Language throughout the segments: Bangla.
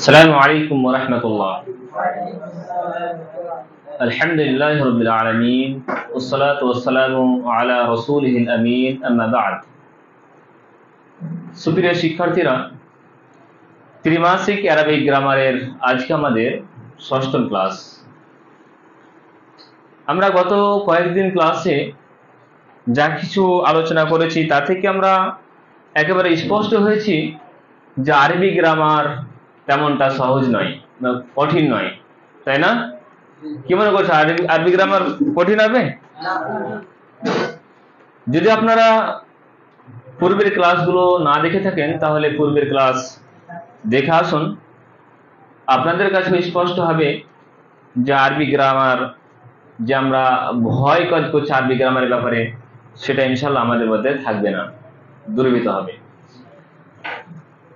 السلام عليكم ورحمة الله. الحمد لله رب العالمين والصلاة والسلام على رسوله الأمين أما بعد. সুপ্রিয় শিক্ষার্থীরা, ত্রিমাসিক আরবিক গ্রামারের আজকে আমাদের ষষ্ঠ ক্লাস। আমরা গত কয়েকদিন ক্লাসে যা কিছু আলোচনা করেছি তা থেকে আমরা একেবারে স্পষ্ট হয়েছি যে আরবি গ্রামার তেমনটা সহজ নয়, কঠিন নয়, তাই না? কি মনে করছো, আরবি গ্রামার কঠিন হবে? যদি আপনারা পূর্বের ক্লাসগুলো না দেখে থাকেন তাহলে পূর্বের ক্লাস দেখে আসুন, আপনাদের কাছে স্পষ্ট হবে যে আরবি গ্রামার যে আমরা ভয় কাজ করছি আরবি গ্রামারের ব্যাপারে, সেটা ইনশাল্লাহ আমাদের মধ্যে থাকবে না, দূরীভূত হবে।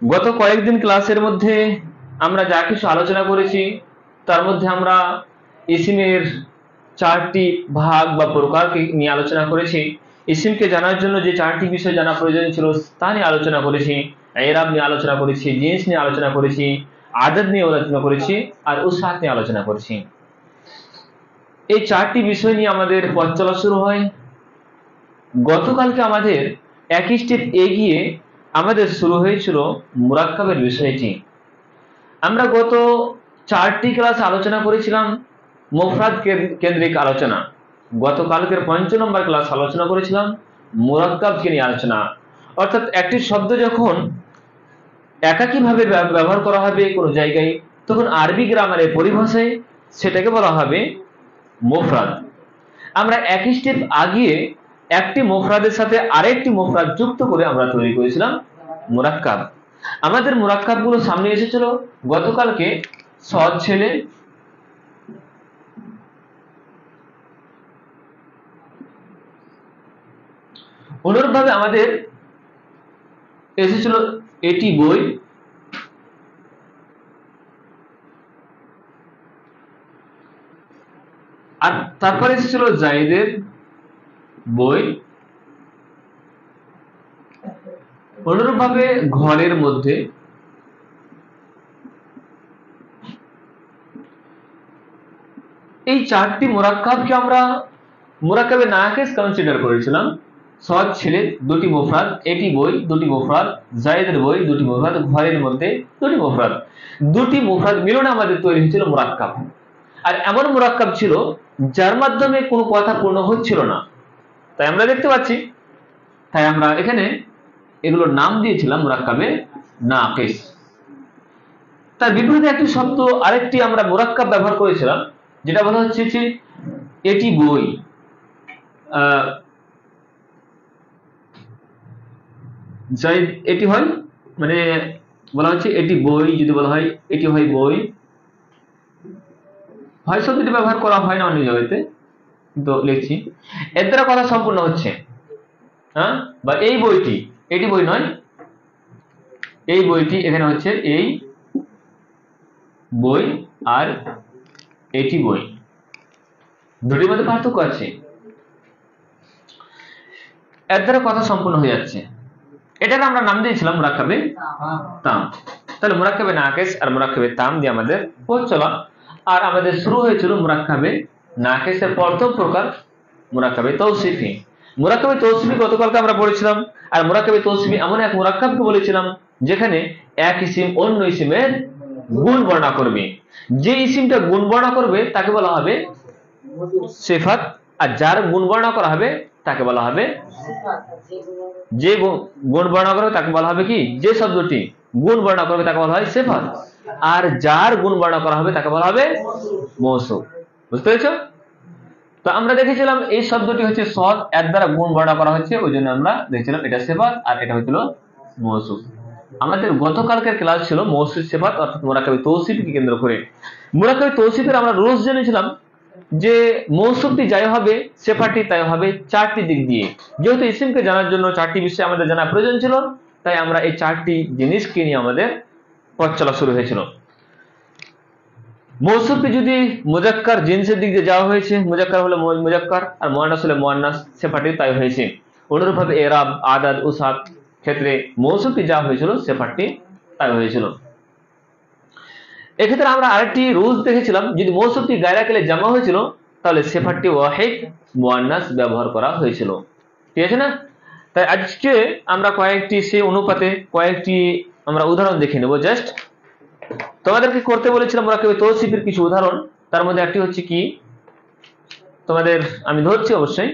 গত কয়েকদিন ক্লাসের মধ্যে আমরা যা কিছু আলোচনা করেছি তার মধ্যে আমরা ইসিমের চারটি ভাগ বা প্রকারকে নিয়ে আলোচনা করেছি। ইসিমকে জানার জন্য যে চারটি বিষয় জানা প্রয়োজন ছিল তা নিয়ে আলোচনা করেছি। এরাব নিয়ে আলোচনা করেছি, জিন্স নিয়ে আলোচনা করেছি, আদদ নিয়ে আলোচনা করেছি, আর উসাত নিয়ে আলোচনা করেছি। এই চারটি বিষয় নিয়ে আমাদের পথ চলা শুরু হয়। গতকালকে আমাদের এক স্টেপ এগিয়ে আমাদের শুরু হয়েছিল মুরাক্কাবের বিষয়টি। আমরা গত চারটি ক্লাস আলোচনা করেছিলাম মুফরাদ কেন্দ্রিক আলোচনা। গতকালকের 5 নম্বর ক্লাস আলোচনা করেছিলাম মুরাক্কাবকে নিয়ে আলোচনা, অর্থাৎ একটি শব্দ যখন একাকীভাবে ব্যবহার করা হবে কোনো জায়গায়, তখন আরবি গ্রামারের পরিভাষায় সেটাকে বলা হবে মুফরাদ। আমরা এক স্টেপ আগিয়ে একটি মুফরাদের সাথে আরেকটি মুফরাদ যুক্ত করে আমরা তৈরি করেছিলাম মুরাক্কাব। আমাদের মুরাক্কাবগুলো সামনে এসেছিল গতকালকে সৎ ছেলে, অনুরূপভাবে আমাদের এসেছিল এটি বই, আর তারপরে এসেছিল জায়েদের বই। অনুরূপভাবে ঘরের মধ্যে এই চারটি মুরাক্কাবকে আমরা মুরাক্কাবে নাকিস কনসিডার করেছিলাম। সৎ ছেলে দুটি মুফরাদ, এটি বই দুটি মুফরাদ, জায়েদের বই দুটি মুফরাদ, ঘরের মধ্যে দুটি মুফরাদ। দুটি মুফরাদ মিলনে আমাদের তৈরি হয়েছিল মুরাক্কাব। আর এমন মুরাক্কাব ছিল যার মাধ্যমে কোনো কথা পূর্ণ হচ্ছিল না, তাই আমরা দেখতে পাচ্ছি, তাই আমরা এখানে এগুলোর নাম দিয়েছিলাম মুরাক্কাবে নাকিস। তার বিপরীতে একটি শব্দ আরেকটি আমরা মুরাক্কাব ব্যবহার করেছিলাম, যেটা বলা হচ্ছে যে এটি বই। এটি হয় মানে বলা হচ্ছে এটি বই, যদি বলা হয় এটি হয় বই, হয় শব্দটি ব্যবহার করা হয় না অন্য জায়গাতে, কিন্তু লিখছি এর দ্বারা কথা সম্পূর্ণ হচ্ছে। হ্যাঁ, বা এই বইটি, এটি বই নয়, এই বইটি, এখানে হচ্ছে এই বই আর এটি বই, দুটির মধ্যে পার্থক্য আছে, এর দ্বারা কথা সম্পূর্ণ হয়ে যাচ্ছে। এটাকে আমরা নাম দিয়েছিলাম মুরাক্কাবে তাম। তাহলে মুরাক্কাবে নাকিস আর মুরাক্কাবে তাম দিয়ে আমাদের পথ চলা। আর আমাদের শুরু হয়েছিল মুরাক্কাবে নাকিসের প্রথম প্রকার মুরাক্কাবে তৌসিফি। মুরাক্কাবে তৌসিফি গতকালকে আমরা পড়েছিলাম। আর মুরাক্কাবে তৌসিফি এমন এক মুরাক্কাবকে বলেছিলাম যেখানে এক ইসিম অন্য ইসিমের গুণ বর্ণনা করবে। যে ইসিমটা গুণ বর্ণনা করবে তাকে বলা হবে সিফাত, আর যার গুণ বর্ণনা করা হবে তাকে বলা হবে, যে গুণ বর্ণনা করবে তাকে বলা হবে কি, যে শব্দটি গুণ বর্ণনা করবে তাকে বলা হয় সিফাত, আর যার গুণ বর্ণনা করা হবে তাকে বলা হবে মৌসুফ। বুঝতে পেরেছো? তো আমরা দেখেছিলাম এই শব্দটি হচ্ছে সদ, এর দ্বারা গুণ বর্ণনা করা হচ্ছে, ওই জন্য আমরা দেখছিলাম এটা সিফাত আর এটা হচ্ছিল মৌসুফ। আমাদের গতকালকের ক্লাস ছিল মৌসুফ সিফাত অর্থাৎ মুরাক্কাবে তৌসিফকে কেন্দ্র করে। মুরাক্কাবে তৌসিফের আমরা রুলস জেনেছিলাম যে মৌসুফটি যাই হবে সিফাতটি তাই হবে চারটি দিক দিয়ে। যেহেতু ইসিমকে জানার জন্য চারটি বিষয় আমাদের জানা প্রয়োজন ছিল, তাই আমরা এই চারটি জিনিসকে নিয়ে আমাদের পথ চলা শুরু হয়েছিল। মৌসুফটি যদি মুজাক্কার জিনসের দিক দিয়ে যাওয়া হয়েছে, মুজাক্কার হলে মুজাক্কার আর মুয়ান্নাস হলে মুয়ান্নাস, সিফাতটি তাই হয়েছে। অনুরূপভাবে এরাব, আদাদ, উসাত ক্ষেত্রে মৌসুফটি যা হয়েছিল সিফাতটি তাই হয়েছিল। এক্ষেত্রে আমরা আরেকটি রুলস দেখেছিলাম, যদি মৌসুফটি গায়রা কেলে জামা হয়েছিল তাহলে সেফারটি ওয়াহিদ মুয়ান্নাস ব্যবহার করা হয়েছিল। ঠিক আছে না? তাই আজকে আমরা কয়েকটি সেই অনুপাতে কয়েকটি আমরা উদাহরণ দেখে নেব। জাস্ট তোমাদেরকে করতে বলেছিলাম মুরাক্কাবে তৌসিফের কিছু উদাহরণ। তার মধ্যে একটি হচ্ছে কি, তোমাদের আমি ধরছি অবশ্যই,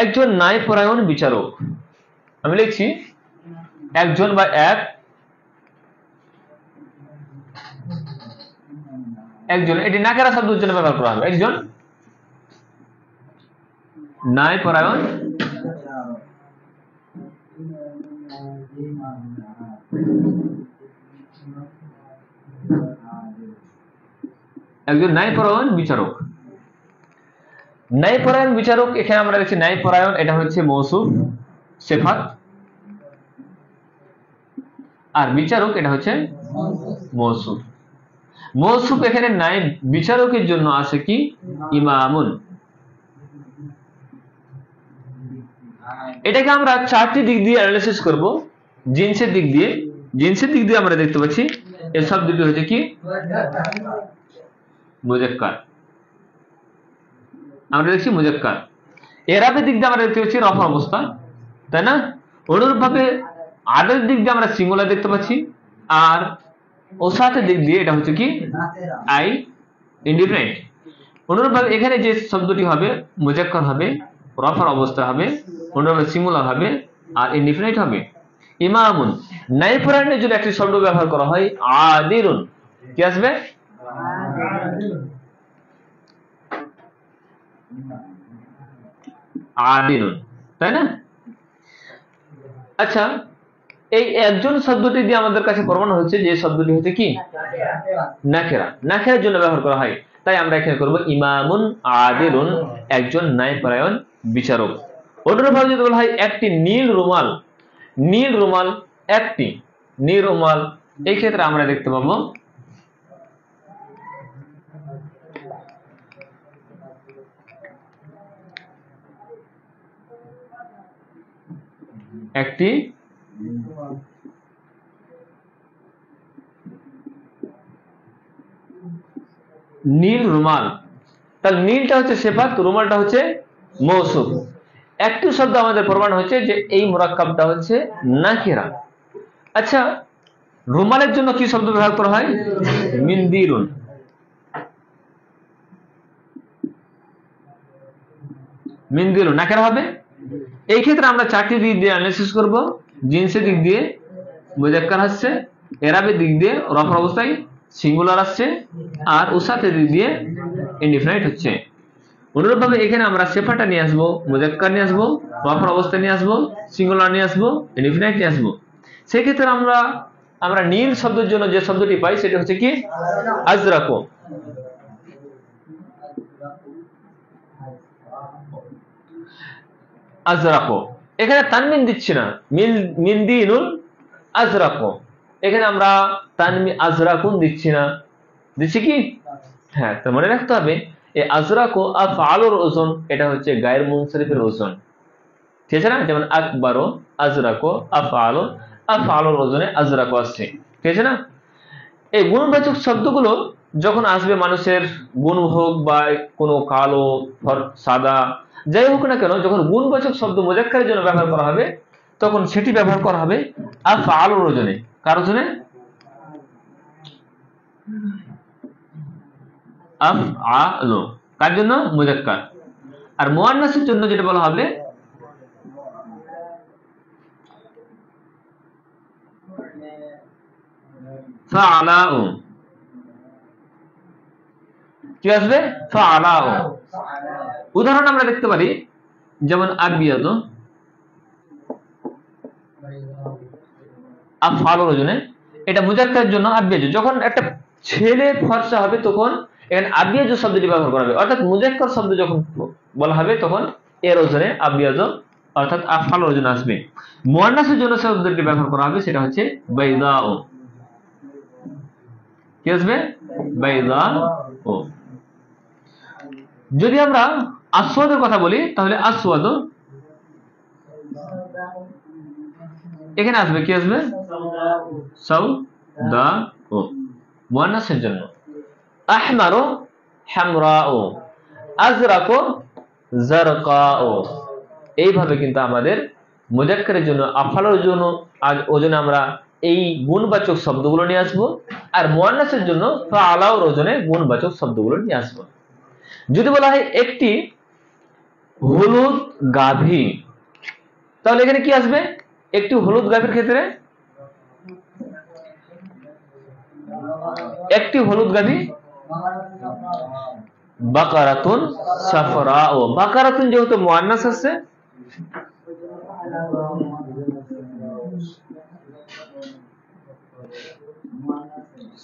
একজন ন্যায়পরায়ণ বিচারক। আমি লিখছি একজন বা একজন, এটি নাকেরা শব্দের জন্য ব্যবহার করা হবে। একজন ন্যায়পরায়ণ বিচারক। ন্যায়পরায়ণ বিচারক, এখানে আমরা দেখছি ন্যায়পরায়ণ, এটা হচ্ছে মৌসুফ সিফাত, আর বিচারক এটা হচ্ছে মৌসুফ। মৌসুফ এখানে ন্যায় বিচারকের জন্য আছে কি ইমামুন। এটাকে আমরা চারটি দিক দিয়ে অ্যানালাইসিস করব। জিনসের দিক দিয়ে আমরা দেখতে পাচ্ছি এই শব্দটি হচ্ছে কি মুজাক্কার, আমরা দেখছি মুজাক্কার। এরাবের দিক দিয়ে আমরা দেখতে পাচ্ছি রফা অবস্থা, তাই না? অনুরূপভাবে আদের দিক দিয়ে আমরা সিঙ্গুলার দেখতে পাচ্ছি, আর ওসাতের দিক দিয়ে এটা হচ্ছে কি আই ইনডিফিনিট। অনুরূপভাবে এখানে যে শব্দটি হবে মুজাক্কার হবে, রফার অবস্থা হবে, অনুরূপভাবে সিঙ্গুলার হবে আর ইনডিফিনিট হবে। ইমামুন, ন্যায়পরায়ণের জন্য একটি শব্দ ব্যবহার করা হয় আদিলুন। কি আসবে? আদিলুন, তাই না? আচ্ছা, এই একজন শব্দটি দিয়ে আমাদের কাছে প্রমাণ হচ্ছে যে শব্দটি হচ্ছে কি নাকেরা, নাকেরার জন্য ব্যবহার করা হয়। তাই আমরা এখানে করব ইমামুন আদিলুন, একজন ন্যায়পরায়ণ বিচারক। অনুরূপভাবে যদি বলা হয় একটি নীল রুমাল, নীল রুমাল, একটি নীল রুমাল, এই ক্ষেত্রে আমরা দেখতে পাবো একটি নীল রুমাল। তাহলে নীলটা হচ্ছে সিফাত, রুমালটা হচ্ছে মৌসুফ। একটি শব্দ আমাদের প্রমাণ হচ্ছে যে এই মুরাক্কাবটা হচ্ছে নাকিরা। আচ্ছা, রুমালের জন্য কি শব্দ ব্যবহার করা হয়? মিনদিলুন। মিনদিলুন নাকিরা হবে। এই ক্ষেত্রে আমরা চারটি দিক দিয়ে অ্যানালাইসিস করব। জিনসের দিক দিয়ে মুজাক্কার আসছে, এরাবের দিক দিয়ে রফার অবস্থায় সিঙ্গুলার আসছে, আর উসাতের দিক দিয়ে ইনডিফিনিট হচ্ছে। অনুরূপভাবে এখানে আমরা সিফাটা নিয়ে আসবো, মুজাক্কার নিয়ে আসবো, রফার অবস্থা নিয়ে আসবো, সিঙ্গুলার নিয়ে আসবো, ইনডিফিনিট নিয়ে আসবো। সেই ক্ষেত্রে আমরা নীল শব্দের জন্য যে শব্দটি পাই সেটা হচ্ছে কি আজরাকু। আজরাকু, এখানে তানমিন দিচ্ছি না, মিনদিনুল আজরাকু, এখানে আমরা তানমিন আজরাকুন দিচ্ছি না, দিচ্ছি কি? হ্যাঁ, তো মনে রাখতে হবে এই আজরাকু আফআলুর ওজন, এটা হচ্ছে গায়র মুনসারিফের ওজন। ঠিক আছে না? যেমন আকবারু আজরাকু আফআলুর ওজনে আজরাকু আসছে। ঠিক আছে না? এই গুণবাচক শব্দগুলো যখন আসবে, মানুষের গুণ হোক বা কোনো কালো সাদা যাই হোক না কেন, যখন গুণবাচক শব্দ মুজাক্কারের জন্য ব্যবহার করা হবে তখন সেটি ব্যবহার করা হবে আফআলুর ওজনে। কার ওজনে? আফআলু। কার জন্য? মুজাক্কার। আর মুয়ান্নাসের জন্য যেটা বলা হবে ফাআলাউ। কি আসবে? ফাআলাউ। উদাহরণ আমরা দেখতে পারি, যেমন আবিয়াদু আফআলুর ওজনে, এটা মুজাক্কারের জন্য আবিয়াজু। যখন একটা ছেলে ফর্সা হবে তখন এখানে আবিয়াজু শব্দটি ব্যবহার করা হবে, অর্থাৎ মুজাক্কার শব্দ যখন বলা হবে তখন এর ওজনে আবিয়াজু অর্থাৎ আফআলুর ওজনে আসবে। মুয়ান্নাসের জন্য শব্দটি ব্যবহার করা হবে সেটা হচ্ছে বাইদাউ। কি আসবে? বাইদাউ। যদি আমরা আসওয়াদের কথা বলি তাহলে আসওয়াদ, এখানে আসবে কি আসবে? দা ও মুয়ান্নাসের জন্য, আহমারু হামরাউ, আজরাকু জারকাউ। এইভাবে কিন্তু আমাদের মুজাক্কারের জন্য আফআলের জন্য ওজনে আমরা এই গুণবাচক শব্দগুলো নিয়ে আসবো, আর মুয়ান্নাসের জন্য ফাআলার ওজনে গুণবাচক শব্দগুলো নিয়ে আসবো। যদি বলা হয় একটি হলুদ গাভী, তাহলে এখানে কি আসবে? একটি হলুদ গাভীর ক্ষেত্রে একটি হলুদ গাভী বাকারাতুন সাফরাউ। বাকারাতুন যেহেতু মুয়ান্নাস আছে,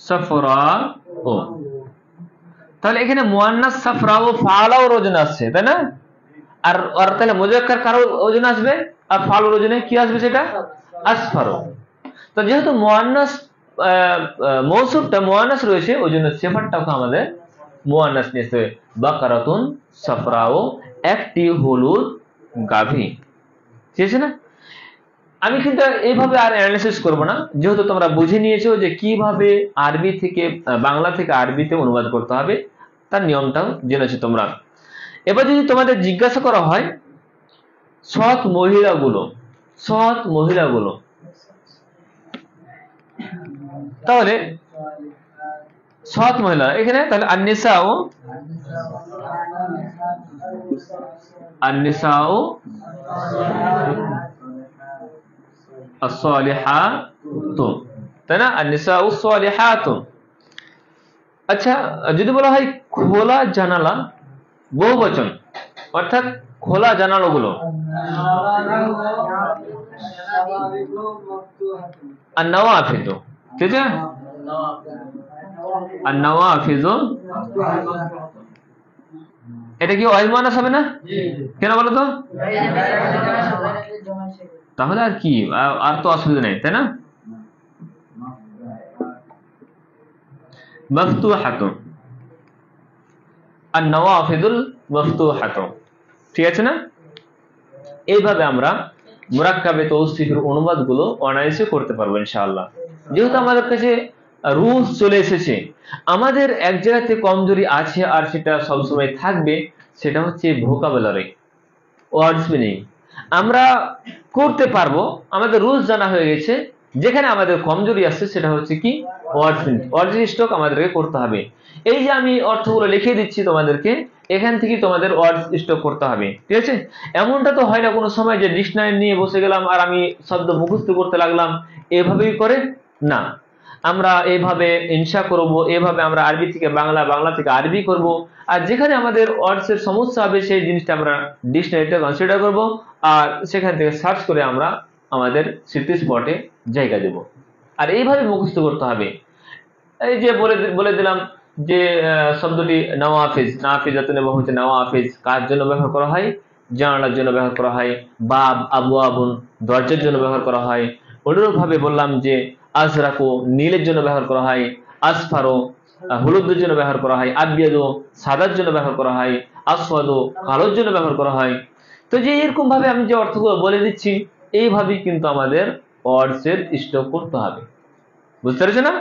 সাফরাউ, তাহলে এখানে মুয়ান্নাস সাফরাউ ফাআলাও ওজনে আসছে, তাই না? আর তাহলে মুজাক্কার কারো ওজনে আসবে, আর ফাআলার ওজনে কি আসবে? সেটা আসফারু। তো যেহেতু মুয়ান্নাস মৌসুফটা মুয়ান্নাস রয়েছে, ওই জন্য সিফাতটাকে আমাদের মুয়ান্নাস নিয়ে আসতে হবে। বাকারাতুন সাফরাউ, একটি হলুদ গাভী। ঠিক আছে না? আমি কিন্তু এইভাবে আর অ্যানালিসিস করব না, যেহেতু তোমরা বুঝে নিয়েছো যে কিভাবে আরবি থেকে বাংলা থেকে আরবিতে অনুবাদ করতে হবে, তার নিয়মটাও জেনেছো তোমরা। এবার যদি তোমাদের জিজ্ঞাসা করা হয় সৎ মহিলাগুলো, তাহলে সৎ মহিলা এখানে তাহলে আন-নিসাউ as-salihatu, তাই না? আন-নিসাউ as-salihatu। আচ্ছা, যদি বলা হয় খোলা জানালা, বহুবচন, অর্থাৎ খোলা জানালাগুলো, আন-নওয়াফিযু, ঠিক আছে? আন-নওয়াফিযু, এটা কি ওয়াহিদ মুয়ান্নাস হবে না? কেন বলো তো? তাহলে আর কি, আর তো অসুবিধা নেই, তাই না? মাফতুহাতুন, আন-নওয়াফিযুল মাফতুহাতু, ঠিক আছে না? এইভাবে আমরা মুরাক্কাবে তৌসিফের অনুবাদগুলো অনায়াসে করতে পারবো ইনশাআল্লাহ। যেহেতু আমাদের কাছে রুলস চলে এসেছে, আমাদের এক জায়গাতে কমজোরি আছে আর সেটা সবসময় থাকবে, সেটা হচ্ছে ভোকাবুলারি, ওয়ার্ডস মিনিং। আমরা করতে পারবো, আমাদের রুলস জানা হয়ে গেছে। যেখানে আমাদের কমজোরি আছে সেটা হচ্ছে কি? ওয়ার্ডস মিনিং, ওয়ার্ডস স্টক আমাদেরকে করতে হবে। এই যে আমি অর্থগুলো লিখে দিচ্ছি তোমাদেরকে, এখান থেকে তোমাদের ওয়ার্ডস স্টক করতে হবে, ঠিক আছে? এমনটা তো হয় না কোনো সময় যে ডিকশনারি নিয়ে বসে গেলাম আর আমি শব্দ মুখস্থ করতে লাগলাম, এভাবেই করে না। আমরা এইভাবে ইনশা করব, এভাবে আমরা আরবি থেকে বাংলা, বাংলা থেকে আরবি করব। আর যেখানে আমাদের ওয়ার্ডসের সমস্যা হবে সেই জিনিসটা আমরা ডিকশনারিতে কনসিডার করব, আর সেখান থেকে সার্চ করে আমরা আমাদের স্মৃতি স্পটে জায়গা দেব। আর এইভাবে মুখস্থ করতে হবে। এই যে বলে দিলাম যে শব্দটি নওয়াফিজ, নাফিজাতুন এবং হচ্ছে নওয়াফিজ কার জন্য ব্যবহার করা হয়? জানালার জন্য ব্যবহার করা হয়। বাব, আবওয়াবুন দরজার জন্য ব্যবহার করা হয়। অনুরূপভাবে বললাম যে আজরাকু নীলের জন্য ব্যবহার করা হয়, আসফারু হলুদের জন্য ব্যবহার করা হয়, আবিয়াদু সাদার জন্য ব্যবহার করা হয়, আসওয়াদু কালোর জন্য ব্যবহার করা হয়। তো যে এরকম ভাবে আমি যে অর্থগুলো বলে দিচ্ছি, এইভাবেই কিন্তু আমাদের ওয়ার্ডসের স্টক করতে হবে। বুঝতে পেরেছো না?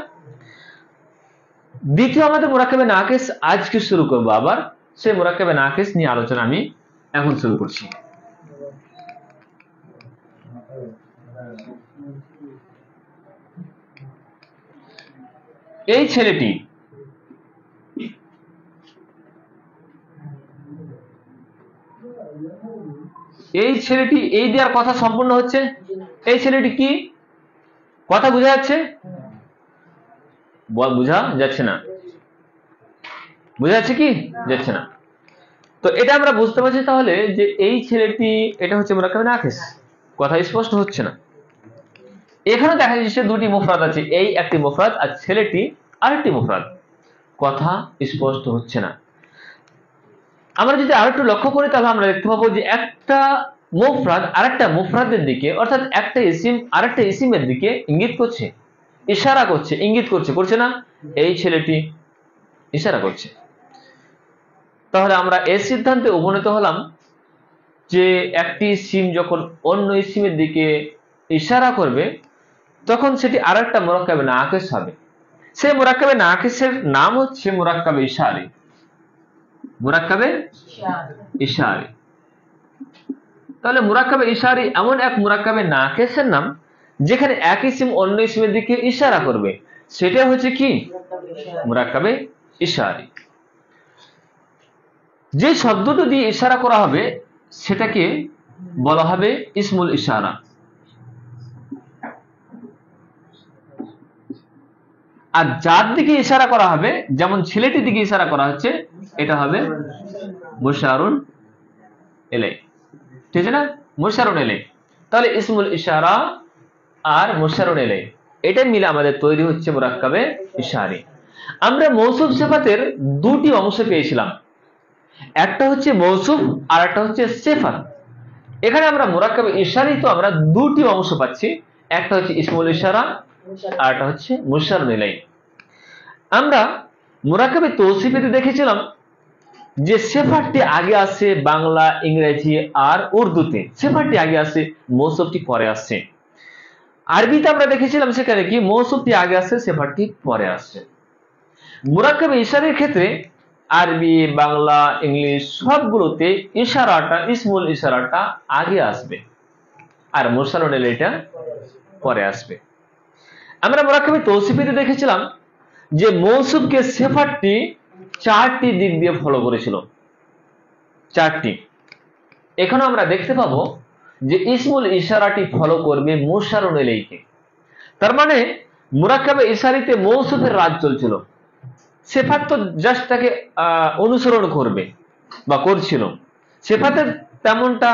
দ্বিতীয় আমাদের মুরাক্কাবে নাকিস আজকে শুরু করব। আবার সেই মুরাক্কাবে নাকিস নিয়ে আলোচনা আমি এখন শুরু করছি। এই ছেলেটি, এই দেওয়ার কথা সম্পূর্ণ হচ্ছে। এই ছেলেটি কি কথা বোঝা যাচ্ছে? বোঝা যাচ্ছে না? বোঝা যাচ্ছে কি? যাচ্ছে না। তো এটা আমরা বুঝতে পারছি তাহলে যে এই ছেলেটি, এটা হচ্ছে মুরাক্কাবে নাকিস। কথা স্পষ্ট হচ্ছে না। এখানে দেখা যাচ্ছে দুটি মুফরাদ আছে, এই একটি মুফরাদ আর ছেলেটি আরেকটি মুফরাদ। কথা স্পষ্ট হচ্ছে না। আমরা যদি আরেকটু লক্ষ্য করি তাহলে আমরা দেখতে পাবো যে একটা মুফরাদ আরেকটা মুফরাদের দিকে, অর্থাৎ একটা ইসিম আরেকটা ইসিমের দিকে ইঙ্গিত করছে, ইশারা করছে, ইঙ্গিত করছে, করছে না? এই ছেলেটি ইশারা করছে। তাহলে আমরা এই সিদ্ধান্তে উপনীত হলাম যে একটি ইসিম যখন অন্য ইসিমের দিকে ইশারা করবে, তখন সেটি আরেকটা মুরাক্কাবে নাকিস হবে। সেই মুরাক্কাবে নাকিসের নাম হচ্ছে মুরাক্কাবে ইশারি। মুরাক্কাবে ইশারি। তাহলে মুরাক্কাবে ইশারি এমন এক মুরাক্কাবে নাকিসের নাম যেখানে এক ইসিম অন্য ইসিমের দিকে ইশারা করবে, সেটা হচ্ছে কি মুরাক্কাবে ইশারি। যে শব্দটি দিয়ে ইশারা করা হবে সেটাকে বলা হবে ইসমুল ইশারা। আর যার দিকে ইশারা করা হবে, যেমন ছেলেটির দিকে ইশারা করা হচ্ছে, এটা হবে মুশারুন ইলাই। ঠিক আছে না? মুশারুন ইলাই। তাহলে ইসমুল ইশারা আর মুশারুন ইলাই এটা মিলে আমাদের তৈরি হচ্ছে মুরাক্কাবে ইশারি। আমরা মৌসুফ সিফাতের দুটি অংশ পেয়েছিলাম, একটা হচ্ছে মৌসুফ আর একটা হচ্ছে সিফাত। এখানে আমরা মুরাক্কাবে ইশারি তো আমরা দুটি অংশ পাচ্ছি, একটা হচ্ছে ইসমুল ইশারা আর একটা হচ্ছে মুশারুন ইলাই। আমরা মুরাক্কাবে তৌসিফেতে দেখেছিলাম যে সিফাতটি আগে আসে বাংলা, ইংরেজি আর উর্দুতে, সিফাতটি আগে আসে, মৌসুফটি পরে আসছে। আরবিতে আমরা দেখেছিলাম সেখানে কি মৌসুফটি আগে আসে, সিফাতটি পরে আসছে। মুরাক্কাবে ইশারার ক্ষেত্রে আরবি, বাংলা, ইংলিশ সবগুলোতে ইশারাটা, ইসমুল ইশারাটা আগে আসবে আর মুশারুন ইলাইটা পরে আসবে। আমরা মুরাক্কাবে তৌসিফেতে দেখেছিলাম যে মৌসুফকে সিফাতটি চারটি দিক দিয়ে ফলো করেছিল, চারটি। এখানে আমরা দেখতে পাবো যে ইসমুল ইশারাটি ফলো করবে মুশারুন ইলাইকে। তার মানে মুরাক্কাবে ইশারিতে মৌসুফের রাজ চলছিল, সিফাত তো জাস্ট তাকে অনুসরণ করবে বা করছিল, সিফাতের তেমনটা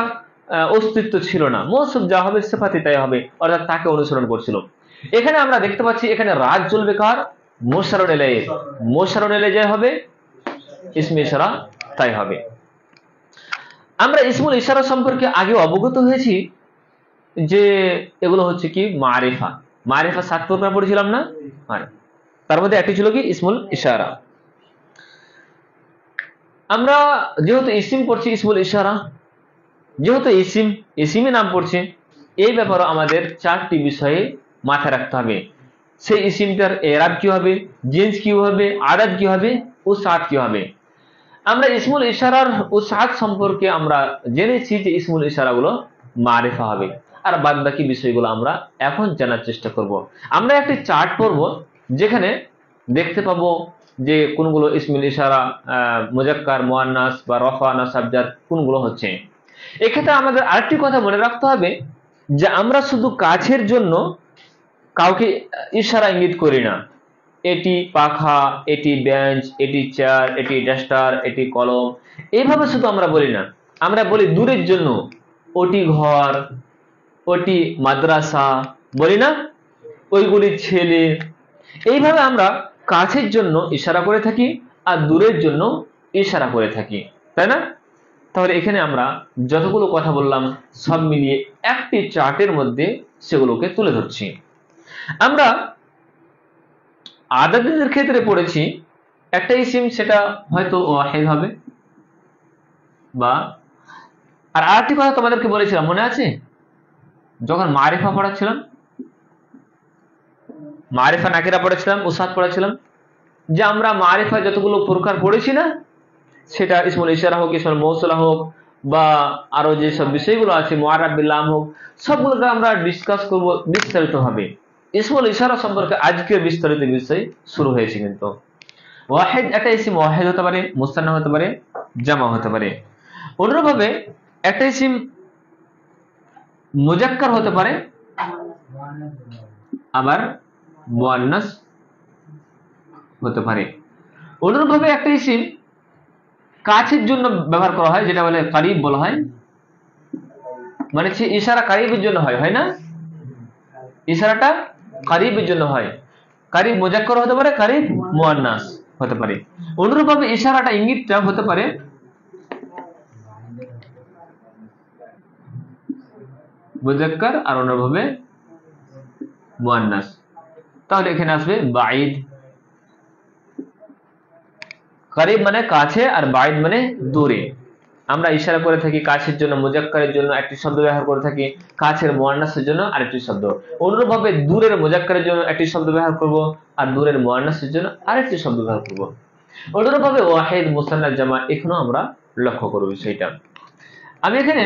অস্তিত্ব ছিল না, মৌসুফ যা হবে সিফাতে তাই হবে, অর্থাৎ তাকে অনুসরণ করছিল। এখানে আমরা দেখতে পাচ্ছি এখানে রাজ চলবে কার? মুশারুন ইলাই। মুশারুন ইলাই যাই হবে, ইসমে ইশারা তাই হবে। আমরা ইসমুল ইশারা সম্পর্কে আগে অবগত হয়েছি যে এগুলো হচ্ছে কি মারিফা। মারিফা 7 প্রকার পড়েছিলাম না? তার মধ্যে একটি ছিল কি ইসমুল ইশারা। আমরা যেহেতু ইসিম পড়ছি ইসমুল ইশারা, যেহেতু ইসিমে নাম পড়ছে, এই ব্যাপারে আমাদের চারটি বিষয়ে মাথায় রাখতে হবে। সেই ইসিমটার এরাব কি হবে, জিন্স কি হবে, আদাদ কি হবে, উসাত কি হবে। আমরা ইসমুল ইশারার উসাত সম্পর্কে আমরা জেনেছি যে ইসমুল ইশারাগুলো মারিফা হবে, আর বাদ বাকি বিষয়গুলো আমরা এখন জানার চেষ্টা করব। আমরা একটি চার্ট পড়ব যেখানে দেখতে পাবো যে কোনগুলো ইসমুল ইশারা, মুজাক্কার, মুয়ান্নাস বা রফা, নাসাব, জার কোনগুলো হচ্ছে। এক্ষেত্রে আমাদের আরেকটি কথা মনে রাখতে হবে যে আমরা শুধু কাছের জন্য কাউকে ইশারা ইঙ্গিত করি না। এটি পাখা, এটি বেঞ্চ, এটি চেয়ার, এটি ডাস্টার, এটি কলম, এইভাবে শুধু আমরা বলি না। আমরা বলি দূরের জন্য, ওটি ঘর, ওটি মাদ্রাসা, বলি না, ওইগুলি ছেলে। এইভাবে আমরা কাছের জন্য ইশারা করে থাকি আর দূরের জন্য ইশারা করে থাকি, তাই না? তাহলে এখানে আমরা যতগুলো কথা বললাম সব মিলিয়ে একটি চার্টের মধ্যে সেগুলোকে তুলে ধরছি। আমরা আদাদের ক্ষেত্রে পড়েছি একটা ইসিম, সেটা হয়তো ওয়াহিদ হবে, বা আর আরেকটি কথা তোমাদেরকে বলেছিলাম মনে আছে যখন মারিফা পড়াচ্ছিলাম, মারিফা নাকিরা পড়েছিলাম, উসাত পড়েছিলাম, যে আমরা মারিফা যতগুলো প্রকার পড়েছি না, সেটা ইসমুল ইশারা হোক, ইসমুল মৌসুলা হোক, বা আরো যে সব বিষয়গুলো আছে মুআরাব বিল লাম হোক, সবগুলোকে আমরা ডিসকাস করব বিস্তারিত হবে। ইসমুল ইশারা সম্পর্কে আজকের বিস্তারিত বিষয় শুরু হয়েছে। কিন্তু ওয়াহিদ একটা ইসিম ওয়াহিদ হতে পারে, মুস্তান্না হতে পারে, জামা হতে পারে। অনুরূপভাবে একটা ইসিম মুজাক্কার হতে পারে, আবার মুআন্নাস হতে পারে। অনুরূপভাবে একটা ইসিম কাছের জন্য ব্যবহার করা হয়, যেটা বলে কারিব বলা হয়, মানে সে ইশারা কারিবের জন্য হয় না? ইশারাটা কারিবের জন্য হয়। কারিব মুজাক্কার হতে পারে, কারিব মুআন্নাস হতে পারে। অনুরূপভাবে ইশারাটা ইঙ্গিতটা হতে পারে মুজাক্কার আর অনুরূপভাবে মুআন্নাস। তাহলে এখানে আসবে বাঈদ। কারিব মানে কাছে আর বাঈদ মানে দূরে। আমরা ইশারা করে থাকি কাছের জন্য মুজাক্কারের জন্য একটি শব্দ ব্যবহার করে থাকি, কাছের মুয়ান্নাসের জন্য আরেকটি শব্দ। অনুরূপভাবে দূরের মুজাক্কারের জন্য একটি শব্দ ব্যবহার করব আর দূরের মুয়ান্নাসের জন্য আরেকটি শব্দ ব্যবহার করব। অনুরূপভাবে ওয়াহিদ, মুসান্না, জামা এখানেও আমরা লক্ষ্য করব বিষয়টা। আমি এখানে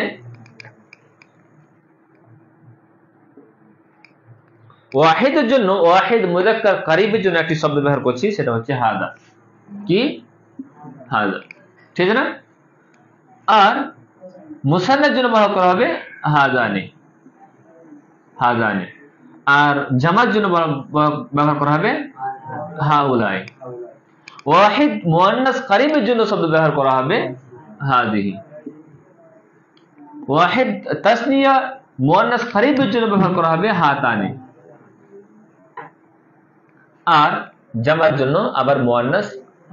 ওয়াহিদের জন্য, ওয়াহিদ মুজাক্কার কারিবের জন্য একটি শব্দ ব্যবহার করছি, সেটা হচ্ছে হাদা। কি? হাদা, ঠিক আছে না? আর মুসান্নার জন্য ব্যবহার করা হবে হাদানে, হাদানে। আর জামার জন্য ব্যবহার করা হবে হাউলাই। ওয়াহিদ মুয়ান্নাস কারিবের জন্য শব্দ ব্যবহার করা হবে হাদিহি। ওয়াহিদ তাসনিয়া মুয়ান্নাস কারিবের জন্য ব্যবহার করা হবে হাতানে। আর জামার জন্য আবার মুয়ান্নাস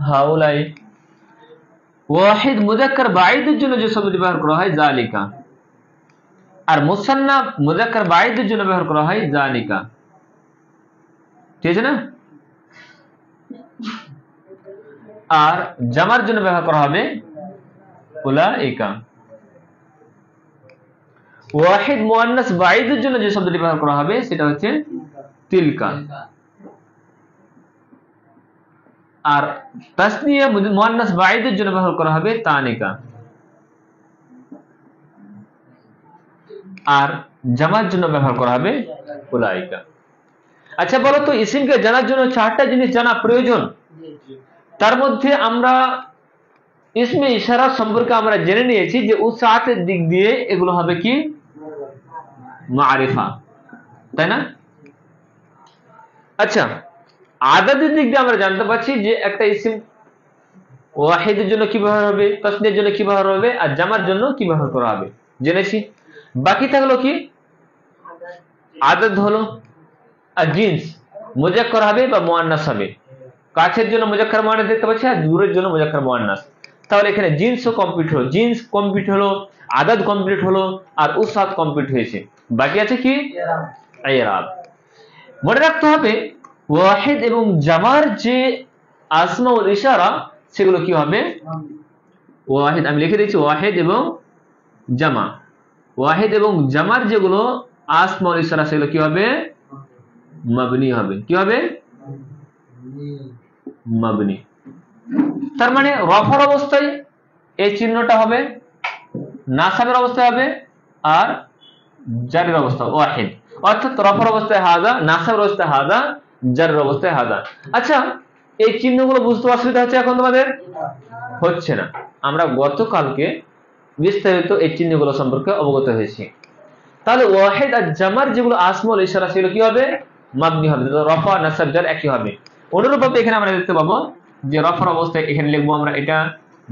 হাউলাই। ওয়াহিদ মুজাক্কার বাঈদের জন্য যে শব্দটি ব্যবহার করা হয় যালিকা, আর মুসান্না মুজাক্কার বাঈদের জন্য ব্যবহার করা হয় যালিকা, ঠিক আছে না? আর জামার জন্য ব্যবহার করা হবে উলাইকা। ওয়াহিদ মুয়ান্নাস বাঈদের জন্য যে শব্দটি ব্যবহার করা হবে সেটা হচ্ছে তিলকা। আর তাসনিয়া মুয়ান্নাস বাঈদের জন্য ব্যবহার করা হবে তানিকা। আর জামার জন্য ব্যবহার করা হবে উলাইকা। আচ্ছা বলো তো, ইসিমকে জানার জন্য চারটা জিনিস জানা প্রয়োজন। তার মধ্যে আমরা ইসমে ইশারা সম্পর্কে আমরা জেনে নিয়েছি যে উসাআতের দিক দিয়ে এগুলো হবে কি? মারিফা, তাই না? আচ্ছা, আদাদের দিক দিয়ে আমরা জানতে পারছি যে একটা ইসিম ওয়াহিদের জন্য কি ব্যবহার হবে, তাসনিয়ার জন্য কি ব্যবহার হবে, আর জামার জন্য কি ব্যবহার করা হবে, জেনেছি। বাকি থাকলো কি? আদাদ হলো, আর জিন্স মুজাক্কার হবে বা মুয়ান্নাস হবে। কাছের জন্য মুজাক্কার মুয়ান্নাস দেখতে পাচ্ছি, আর দূরের জন্য মুজাক্কার মুয়ান্নাস। তাহলে এখানে জিন্সও কমপ্লিট হলো, জিন্স কমপ্লিট হলো, আদাদ কমপ্লিট হলো, আর উসাদ কমপ্লিট হয়েছে। বাকি আছে কি? ইরাব। মনে রাখতে হবে ওয়াহিদ এবং জামার যে আসমাউল ইশারা সেগুলো কি হবে? ওয়াহিদ, আমি লিখে দিচ্ছি ওয়াহিদ এবং জামা। ওয়াহিদ এবং জামার যেগুলো আসমাউল ইশারা সেগুলো কি হবে? মাবনি হবে। কি হবে? মাবনি। তার মানে রফার অবস্থায় এই চিহ্নটা হবে, নাসাবের অবস্থায় হবে, আর জারের অবস্থা ওয়াহিদ। অর্থাৎ রফার অবস্থায় হাদা, নাসাবের অবস্থায় হাদা, জারের অবস্থায় হাদা। আচ্ছা, এই চিহ্নগুলো বুঝতে অসুবিধা হচ্ছে এখন তোমাদের? হচ্ছে না। আমরা গতকালকে বিস্তারিত এই চিহ্নগুলো সম্পর্কে অবগত হয়েছি। তাহলে ওয়াহিদ আর জামার যেগুলো আসমাউল ইশারা সেগুলো কি হবে? মাবনি হবে। রফা, নাসাব, জার একই হবে। অনুরূপভাবে এখানে আমরা দেখতে পাবো যে রফার অবস্থায় এখানে লিখবো আমরা এটা,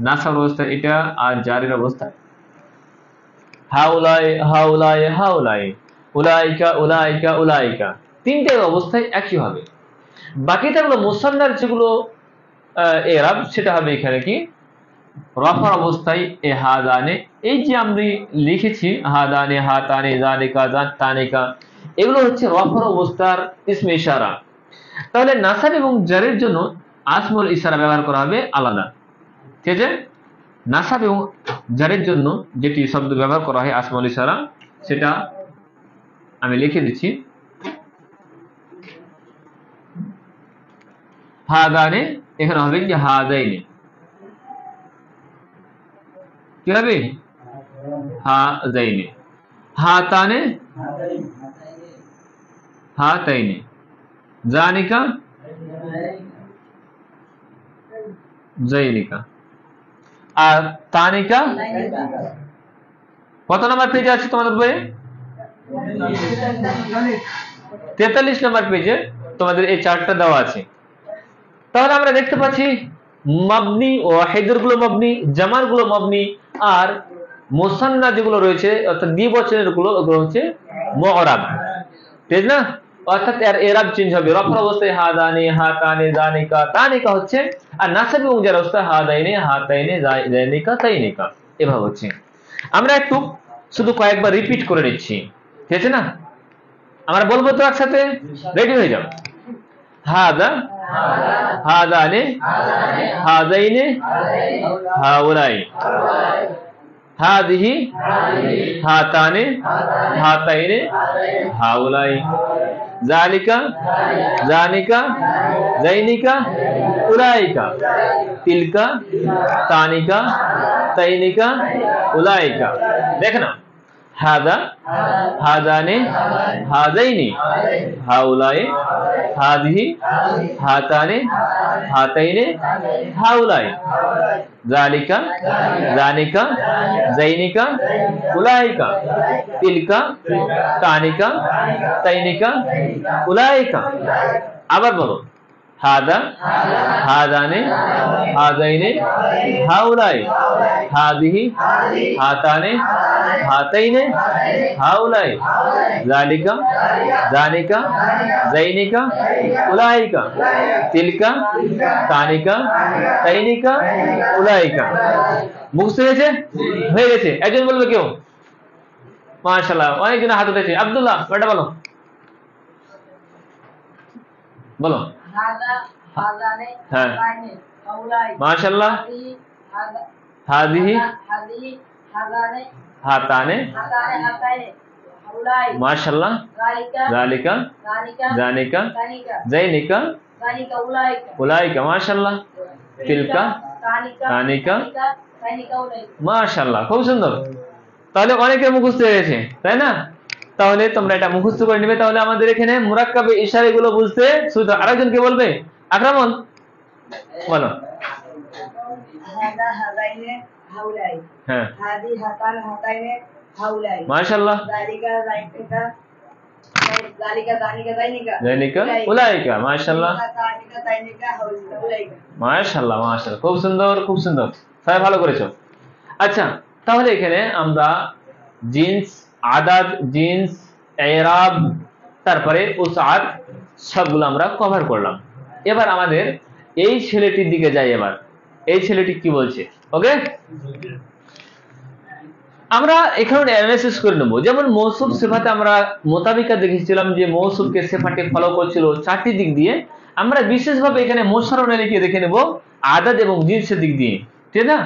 নাসাবের অবস্থায় এটা, আর জারের অবস্থায় হাউলাই, হাউলাই, হাউলাই, উলাইকা, উলাইকা, উলাইকা। তিনটে অবস্থায় একই হবে। বাকি থাকলো মুসান্নার যেগুলো এরাব, সেটা হবে এখানে কি? রফার অবস্থায় এ হাদানে। এই যে আমরা লিখেছি হাদানে, হাতানে, যালিকা, তানিকা, এগুলো হচ্ছে রফার অবস্থার ইসমে ইশারা। তাহলে নাসাব এবং জারের জন্য আসমাউল ইশারা ব্যবহার করা হবে আলাদা, ঠিক আছে? নাসাব এবং জারের জন্য যেটি শব্দ ব্যবহার করা হয় আসমাউল ইশারা, সেটা আমি লিখে দিচ্ছি হাদানে। এখানে হবে কি? হাদাইনে। কি হবে? হাদাইনে। হাতানে, হাতাইনে। জানিকা, জাইনিকা। আর তানিকা কত নাম্বার পেজে আছে তোমাদের বইয়ে? 43 নাম্বার পেজে তোমাদের এই চার্টটা দেওয়া আছে। তাহলে আমরা দেখতে পাচ্ছি মাবনি, ওয়াহিদের গুলো মাবনি, জামার গুলো মাবনি, আর মুসান্না যেগুলো রয়েছে অর্থাৎ দ্বিবচনের গুলো, ওগুলো হচ্ছে মুআরাব, ঠিক না? অর্থাৎ এর এরাব চেঞ্জ হবে। রফার অবস্থায় হাদানে, হাতানে, জানিকা, তানিকা হচ্ছে, আর নাসাব এবং জার অবস্থায় হাদাইনে, হাতাইনে, জাইনিকা, তাইনিকা। এভাবে হচ্ছে। আমরা একটু শুধু কয়েকবার রিপিট করে নিচ্ছি, ঠিক আছে না? আমরা বলবো তো একসাথে, রেডি হয়ে যাও। হাদা, হাদানে, হাদাইনে, হাউলাই। হাদিহি, হাতানে, হাতাইনে, হাউলাই। জালিকা, জানিকা, জাইনিকা, উলাইকা। তিলকা, তানিকা, তাইনিকা, উলাইকা। দেখো না, হাদা, হাদানে, হাদাইনি, হাউলাই, হাদিহি, হাতানে, হাতাইনে, হাউলাই। জালিকা, জানিকা, জাইনিকা, উলাইকা। তিলকা, তানিকা, তাইনিকা, উলাইকা। আবার বলো, হাদা, হাদানে, হাদাইনে, হাউলাই, হাদিহি, হাতানে, হাতাইনে, হাউলাই। জালিকা, জানিকা, জাইনিকা, উলাইকা। তিলকা, তানিকা, তাইনিকা, উলাইকা। মুখস্থ হয়েছে? হয়ে গেছে। একজন বলবে কেউ? মাশাআল্লাহ, অনেকজন হাত উঠেছে। আব্দুল্লাহ, এটা বলো, বলো। হ্যাঁ, মাশাআল্লাহ। হাদিহি, হাতানে, মাশাআল্লাহ। জালিকা, জানিকা, জাইনিকা, উলাইকা, মাশাআল্লাহ। তিলকা, তানিকা, মাশাআল্লাহ, খুব সুন্দর। তাহলে অনেকের মুখস্থ হয়ে গেছে, তাই না? তাহলে তোমরা এটা মুখস্থ করে নিবে। তাহলে আমাদের এখানে মুরাক্কাবে ইশারাগুলো বুঝতে সুবিধা। আরেকজনকে বলবে, আকরামুল বলো। হাদা, হাদাইনে, হাউলাই। হ্যাঁ, হাদি, হাতান, হাতাইনে, হাউলাই। মাশাআল্লাহ। জালিকা, জাইনিকা, জালিকা, জানিকা, জাইনিকা, জাইনিকা, উলাইকা, মাশাআল্লাহ। তানিকা, তাইনিকা, হাউলাইকা। মাশাআল্লাহ, মাশাআল্লাহ, খুব সুন্দর, খুব সুন্দর। সবাই ভালো করেছো। আচ্ছা, তাহলে এখানে আমরা জিন্স, আদাদ, জিন্স, ইরাব, তারপরে উসআদ সবগুলো আমরা কভার করলাম। এবার আমাদের এই ছেলেটির দিকে যাই। এবার এই ছেলেটি কি বলছে, ওকে? আমরা এখানে অ্যানালাইসিস করে নেব। যেমন মৌসুফ সিফাতে আমরা মোতাবিকা দেখেছিলাম যে মৌসুফকে সিফাটে ফলো করছিল চারটি দিক দিয়ে। আমরা বিশেষভাবে এখানে মোশাররফ লিখে দেখে নেব আদাদ এবং জিন্সের দিক দিয়ে, ঠিক না?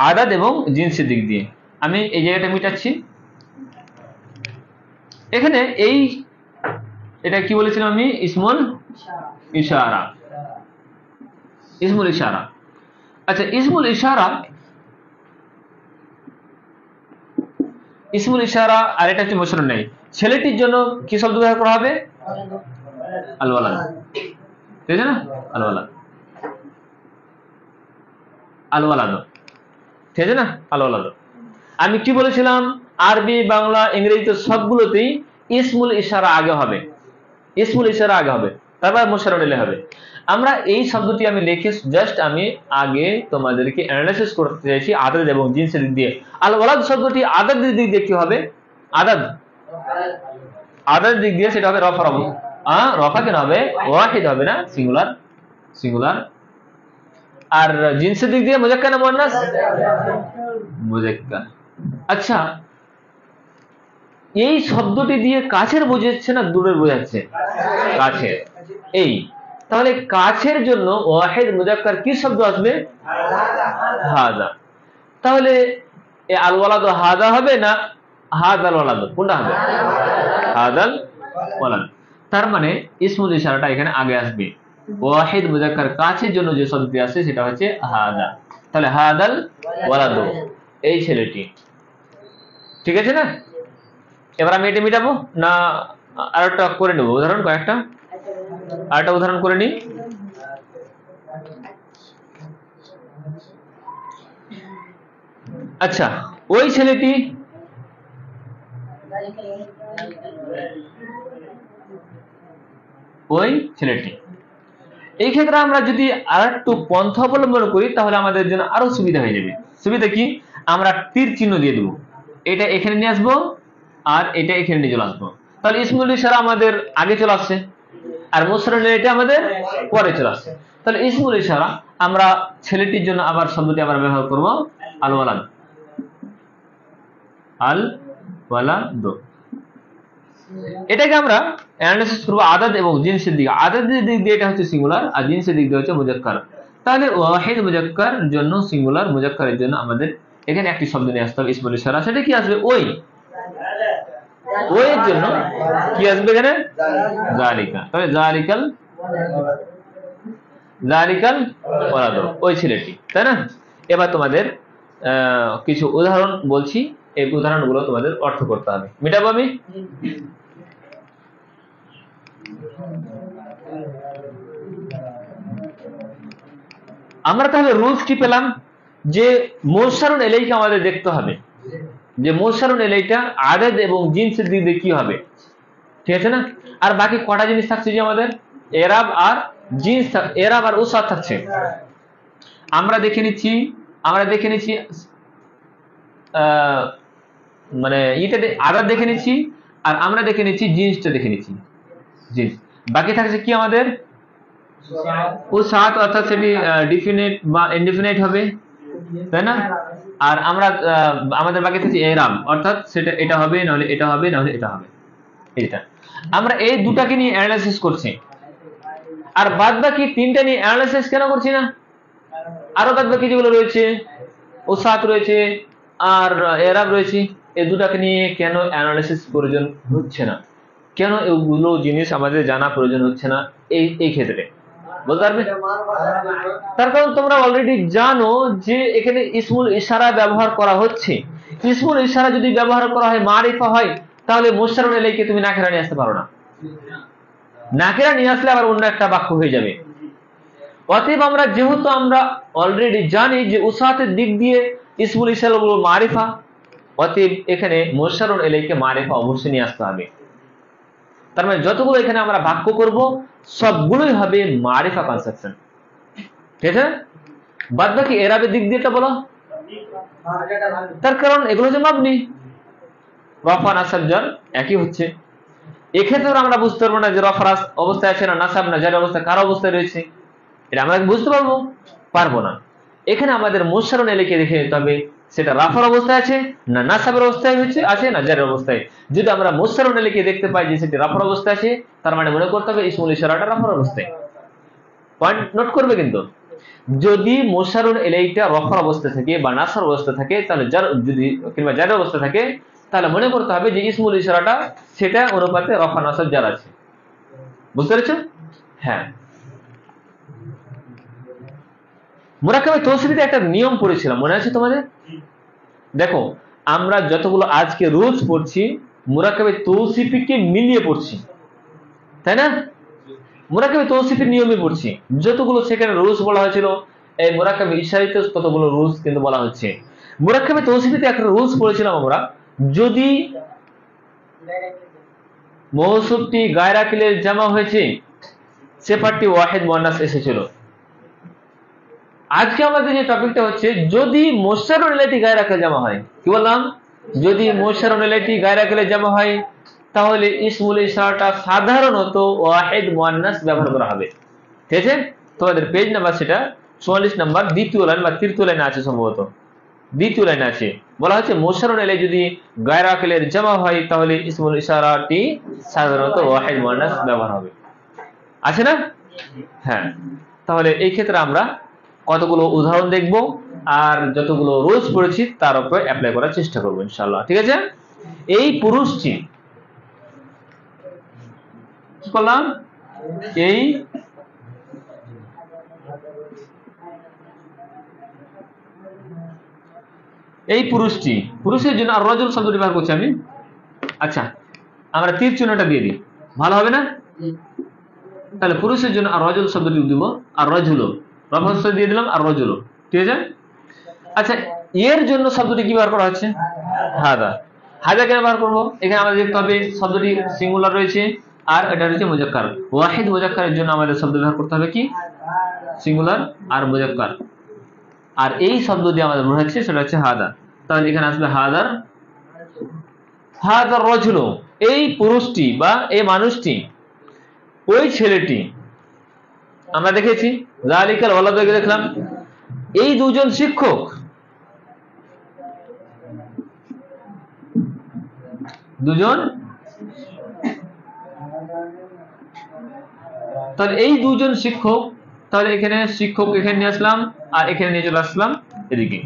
আদাদ এবং জিন্সের দিক দিয়ে আমি এই জায়গাটা মিটাচ্ছি। এখানে এটা কি বলেছিলাম আমি? ইসমুল ইশারা, ইসমুল ইশারা। আচ্ছা, ইসমুল ইশারা, ইসমুল ইশারা আর এটা হচ্ছে মোশাররফ নেই। ছেলেটির জন্য কি শব্দ ব্যবহার করা হবে? আল ওয়ালাদ, ঠিক আছে না? আল ওয়ালাদ, আল ওয়ালাদ, ঠিক আছে না? আল ওয়ালাদ। আমি কি বলেছিলাম? আরবি, বাংলা, ইংরেজিতে সবগুলোতেই ইসমুল ইশারা আগে হবে, ইসমুল ইশারা আগে হবে, তারপর মোশাররফ নিলে হবে। আমরা এই শব্দটি আমি লিখে জাস্ট আমি আগে তোমাদেরকে অ্যানালাইসিস করতে চাইছি আদাদ এবং জিন্সের দিক দিয়ে। আল ওয়ালাদ শব্দটি আদাদের দিক দিয়ে কি হবে? আদাদ, আদাদের দিক দিয়ে সেটা হবে রফা, রফা কেন হবে? ওয়াহিদ হবে না, সিঙ্গুলার, সিঙ্গুলার। আর জিন্সের দিক দিয়ে মুযাক্কার না মুয়ান্নাস? মুযাক্কার। আচ্ছা, এই শব্দটি দিয়ে কাছের বোঝাচ্ছে না দূরের বোঝাচ্ছে? কাছের। এই তাহলে কাছের জন্য ওয়াহিদ মুযাক্কার কি শব্দ আসবে? হাদা। তাহলে এই আল ওয়ালাদ হাদা হবে না হাদাল ওয়ালাদ? কোনটা হবে? হাদাল ওয়ালাদ। তার মানে ইসমুল ইশারাটা এখানে আগে আসবে। ওয়াহিদ মুযাক্কার কাছের জন্য যে শব্দটি আসে সেটা হচ্ছে হাদা। তাহলে হাদাল ওয়ালাদ, এই ছেলেটি, ঠিক আছে না? এবার আমি এটা মিটাবো না আরেকটা করে নেব উদাহরণ, কয়েকটা আরেকটা উদাহরণ করে নিই। আচ্ছা, ওই ছেলেটি, ওই ছেলেটি, এই ক্ষেত্রে আমরা যদি আরেকটু পন্থা অবলম্বন করি তাহলে আমাদের জন্য আরো সুবিধা হয়ে যাবে। সুবিধা কি? আমরা তীর চিহ্ন দিয়ে দেবো, এটা এখানে নিয়ে আসবো আর এটা এখানে নিয়ে চলে আসবো। তাহলে ইসমুল ইশারা আমাদের আগে চলে আসছে আর মুশাররফ এটা আমাদের পরে চলে আসছে। তাহলে ইসমুল ইশারা আমরা ছেলেটির জন্য আবার শব্দটি আবার ব্যবহার করব আল ওয়ালাদ, আল ওয়ালাদ। এটাকে আমরা অ্যানালাইসিস করব আদাদ এবং জিনসের দিকে। আদাদের দিক দিয়ে এটা হচ্ছে সিঙ্গুলার আর জিনসের দিক দিয়ে হচ্ছে মুযাক্কার। তাহলে ওয়াহিদ মুযাক্কার জন্য সিঙ্গুলার, মুযাক্কারের জন্য আমাদের এখানে একটি শব্দ নিয়ে আসতে হবে ইসমুল ইশারা, সেটা কি আসবে? ওই। ওই এর জন্য কি আসবে এখানে? যালিকা। তবে যালিকাল ওয়ালাদ, ওই ছেলেটি, তাই না? এবার তোমাদের কিছু উদাহরণ বলছি, এই উদাহরণগুলো তোমাদের অর্থ করতে হবে। মিটাবো আমি? আমরা তাহলে রুলস কি পেলাম? যে মুরসালুন ইলাইকে আমাদের দেখতে হবে যে মুরসালুন ইলাইটা আদদ এবং জিনসের দিক দিয়ে কি হবে, ঠিক আছে না? আর বাকি কটা জিনিস থাকছে যে আমাদের এরাব আর জিনস, এরাব আর উসাদ থাকছে। আমরা দেখে নিচ্ছি মানে এটা আদদ দেখে নিচ্ছি, আর আমরা দেখে নিচ্ছি জিনসটা দেখে নিচ্ছি, জিনস। বাকি থাকছে কি আমাদের উসাদ, অর্থাৎ সেটি ডিফিনিট বা ইনডিফিনিট হবে, তাই না? আর আমরা আমাদের বাকি থাকছে এরাব, অর্থাৎ সেটা এটা হবে, নাহলে এটা হবে, নাহলে এটা হবে। এটা আমরা এই দুটাকে নিয়ে অ্যানালাইসিস করছি, আর বাদ বাকি তিনটা নিয়ে অ্যানালাইসিস কেন করছি না? আরো বাদ বাকি যেগুলো রয়েছে, উসাদ রয়েছে আর এরাব রয়েছে, এই দুটাকে নিয়ে কেন অ্যানালাইসিস প্রয়োজন হচ্ছে না? কেন এগুলো জিনিস আমাদের জানা প্রয়োজন হচ্ছে না এই ক্ষেত্রে? বলতে পারবে? তার কারণ তোমরা অলরেডি জানো যে এখানে ইসমুল ইশারা ব্যবহার করা হচ্ছে। ইসমুল ইশারা যদি ব্যবহার করা হয়, মারিফা হয়, তাহলে মুশতারুন ইলাইকে তুমি নাকিরা নিয়ে আসতে পারো না। নাকিরা নিয়ে আসলে আবার অন্য একটা বাক্য হয়ে যাবে। অতএব যেহেতু আমরা অলরেডি জানি যে উসাতের দিক দিয়ে ইসমুল ইশারা হলো মারিফা, অতএব এখানে মুশতারুন ইলাইকে মারিফা অবশ্যই নিয়ে আসতে হবে। তার মানে যতগুলো এখানে আমরা বাক্য করব সবগুলোই হবে মারিফা কনসেপশন, ঠিক আছে? বাদ বাকি এরাবের দিক দিয়ে বলো, তার কারণ এগুলো যে মাবনি, রফা নাসাব জার একই হচ্ছে। এক্ষেত্রে আমরা বুঝতে পারবো না যে রফা অবস্থায় আছে না নাসাব না জার অবস্থায় কার অবস্থায় রয়েছে, এটা আমরা বুঝতে পারবো না। এখানে আমাদের মুশতারুন ইলাইকে দেখে নিতে হবে সেটা রাফার অবস্থায় আছে না নাসাবের অবস্থায় আছে না জারের অবস্থায়। যদি আমরা মুশতারুন ইলাইকে দেখতে পাই যে সেটি রাফার অবস্থায় আছে, তার মানে মনে করতে হবে ইসমুল ইশারাটা রাফার অবস্থায়। পয়েন্ট নোট করবে কিন্তু। যদি মুশতারুন ইলাইটা রাফার অবস্থা থাকে বা নাসার অবস্থা থাকে, তাহলে জার যদি কিংবা জারের অবস্থা থাকে, তাহলে মনে করতে হবে যে ইসমুল ইশারাটা সেটা অনুপাতে রফা নাসাব জার আছে। বুঝতে পেরেছো? হ্যাঁ। মুরাক্কাবে তৌসিফিতে একটা নিয়ম পড়েছিলাম, মনে আছে তোমাদের? দেখো আমরা যতগুলো আজকে রুলস পড়ছি মুরাক্কাবে তৌসিফিকে মিলিয়ে পড়ছি, তাই না? মুরাক্কাবে তৌসিফের নিয়মে পড়ছি। যতগুলো সেখানে রুলস বলা হয়েছিল, এই মুরাক্কাবে ইশারাতে ততগুলো রুলস কিন্তু বলা হচ্ছে। মুরাক্কাবে তৌসিফিতে একটা রুলস পড়েছিলাম আমরা, যদি মৌসুফটি গায়র আকিলের জামা হয়েছে, সেফারটি ওয়াহিদ মুআন্নাস এসেছিল। আজকে আমাদের যে টপিকটা হচ্ছে, যদি মুশতারুন ইলাইহি গায়র আকিল জামা হয়, কি বললাম? যদি মুশতারুন ইলাইহি গায়র আকিলের জামা হয়, তাহলে ইসমুল ইশারাটা সাধারণত ওয়াহিদ মুআন্নাস ব্যবহার করা হবে, ঠিক আছে? তোমাদের পেজ নাম্বার সেটা 44 নাম্বার, দ্বিতীয় লাইন বা তৃতীয় লাইনে আছে, সম্ভবত দ্বিতীয় লাইনে আছে। বলা হচ্ছে মুশতারুন ইলাইহি যদি গায়র আকিলের জামা হয়, তাহলে ইসমুল ইশারাটি সাধারণত ওয়াহিদ মুআন্নাস ব্যবহার হবে, আছে না? হ্যাঁ। তাহলে এই ক্ষেত্রে আমরা কতগুলো উদাহরণ দেখব আর যতগুলো রুলস পড়েছি তার উপরে অ্যাপ্লাই করার চেষ্টা করব ইনশাআল্লাহ, ঠিক আছে? এই পুরুষটি কি করলাম, এই পুরুষটি, পুরুষের জন্য আর রজুল শব্দটি ব্যবহার করছি আমি। আচ্ছা, আমরা তীর চিহ্নটা দিয়ে দিই, ভালো হবে না? তাহলে পুরুষের জন্য আর রজুল শব্দটি দিব, আর রজুল রফা দিয়ে দিলাম, আর রজুল, ঠিক আছে? আচ্ছা, এর জন্য শব্দটি কি ব্যবহার করা হচ্ছে? হাদা। হাদা কেন ব্যবহার করবো? এখানে আমাদের দেখতে হবে শব্দটি সিঙ্গুলার রয়েছে আর এটা রয়েছে মুজাক্কার। ওয়াহিদ মুজাক্কারের জন্য আমাদের শব্দ ব্যবহার করতে হবে কি? সিঙ্গুলার আর মুজাক্কার। আর এই শব্দ দিয়ে আমাদের মনে হচ্ছে সেটা হচ্ছে হাদা। তাহলে এখানে আসবে হাদার রজুল, এই পুরুষটি বা এই মানুষটি, ওই ছেলেটি। আমরা দেখেছি যালিকাল ওয়ালাদ দেখলাম, এই দুজন শিক্ষক, দুজন, তাহলে এই দুজন শিক্ষক, তাহলে এখানে শিক্ষক এখানে নিয়ে আসলাম আর এখানে নিয়ে চলে আসলাম এদিকে।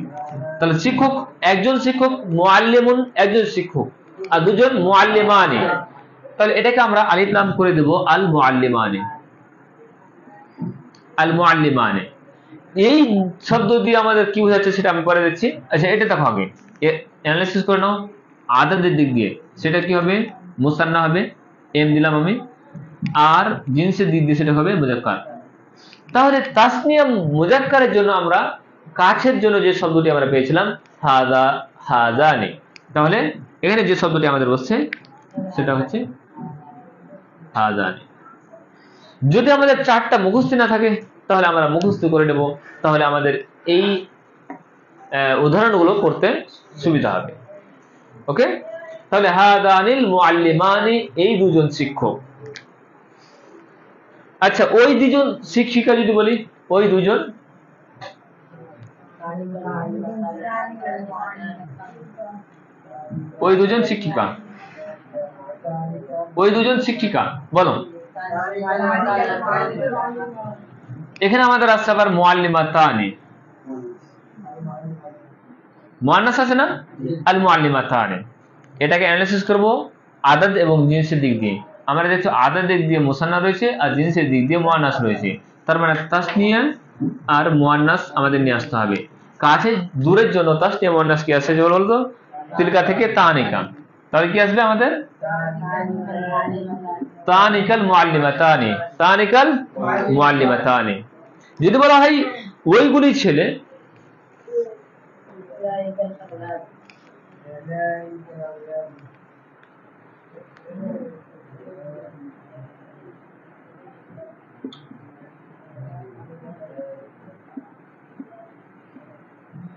তাহলে শিক্ষক একজন শিক্ষক, মুআল্লিমুন একজন শিক্ষক, আর দুজন মুআল্লিমানি। তাহলে এটাকে আমরা আলিফ লাম করে দেব আল মুআল্লিমানি, আল মুআল্লিমানি। এই শব্দ দিয়ে আমাদের কি বোঝাচ্ছে সেটা আমি পরে দিচ্ছি। আচ্ছা, এটা দেখো আগে অ্যানালাইসিস করে নাও। আদাদের দিক দিয়ে সেটা কি হবে? মুসান্না হবে, এম দিলাম আমি, আর জিনসের দিক দিয়ে সেটা হবে মুজাক্কার। তাহলে তাসনিয়া মুজাক্কারের জন্য আমরা কাছের জন্য যে শব্দটি আমরা পেয়েছিলাম হাযা, হাযানি, তাহলে এখানে যে শব্দটি আমাদের বসছে সেটা হচ্ছে হাযানি। যদি আমাদের চারটা মুখস্থ না থাকে তাহলে আমরা মুখস্থ করে নেব, তাহলে আমাদের এই উদাহরণগুলো করতে সুবিধা হবে। ওকে, তাহলে হাদানিল মুআল্লিমানি, এই দুজন শিক্ষক। আচ্ছা, ওই দুজন শিক্ষিকা যদি বলি, ওই দুজন শিক্ষিকা, ওই দুজন শিক্ষিকা বলো। এখানে আমাদের আসছে আবার মুআল্লিমাতানি, মুআন্নাস আছে না, আল মুআল্লিমাতানি। এটাকে অ্যানালাইসিস করব আদাদ এবং জিনসের দিক দিয়ে। আমরা দেখছি আদাদ দিক দিয়ে মুসান্না রয়েছে আর জিনসের দিক দিয়ে মুআন্নাস রয়েছে, তার মানে তাসনিয়া আর মুআন্নাস আমাদের নিয়ে আসতে হবে। কাছে দূরের জন্য তাসনিয়া মুআন্নাস কি আছে যে বলতো তিলকা থেকে তানিকা, তাহলে কি আসবে আমাদের তানিকাল মুআল্লিমাতানি, তানিকাল মুআল্লিমাতানি। যদি বলা হয় ওইগুলি ছেলে,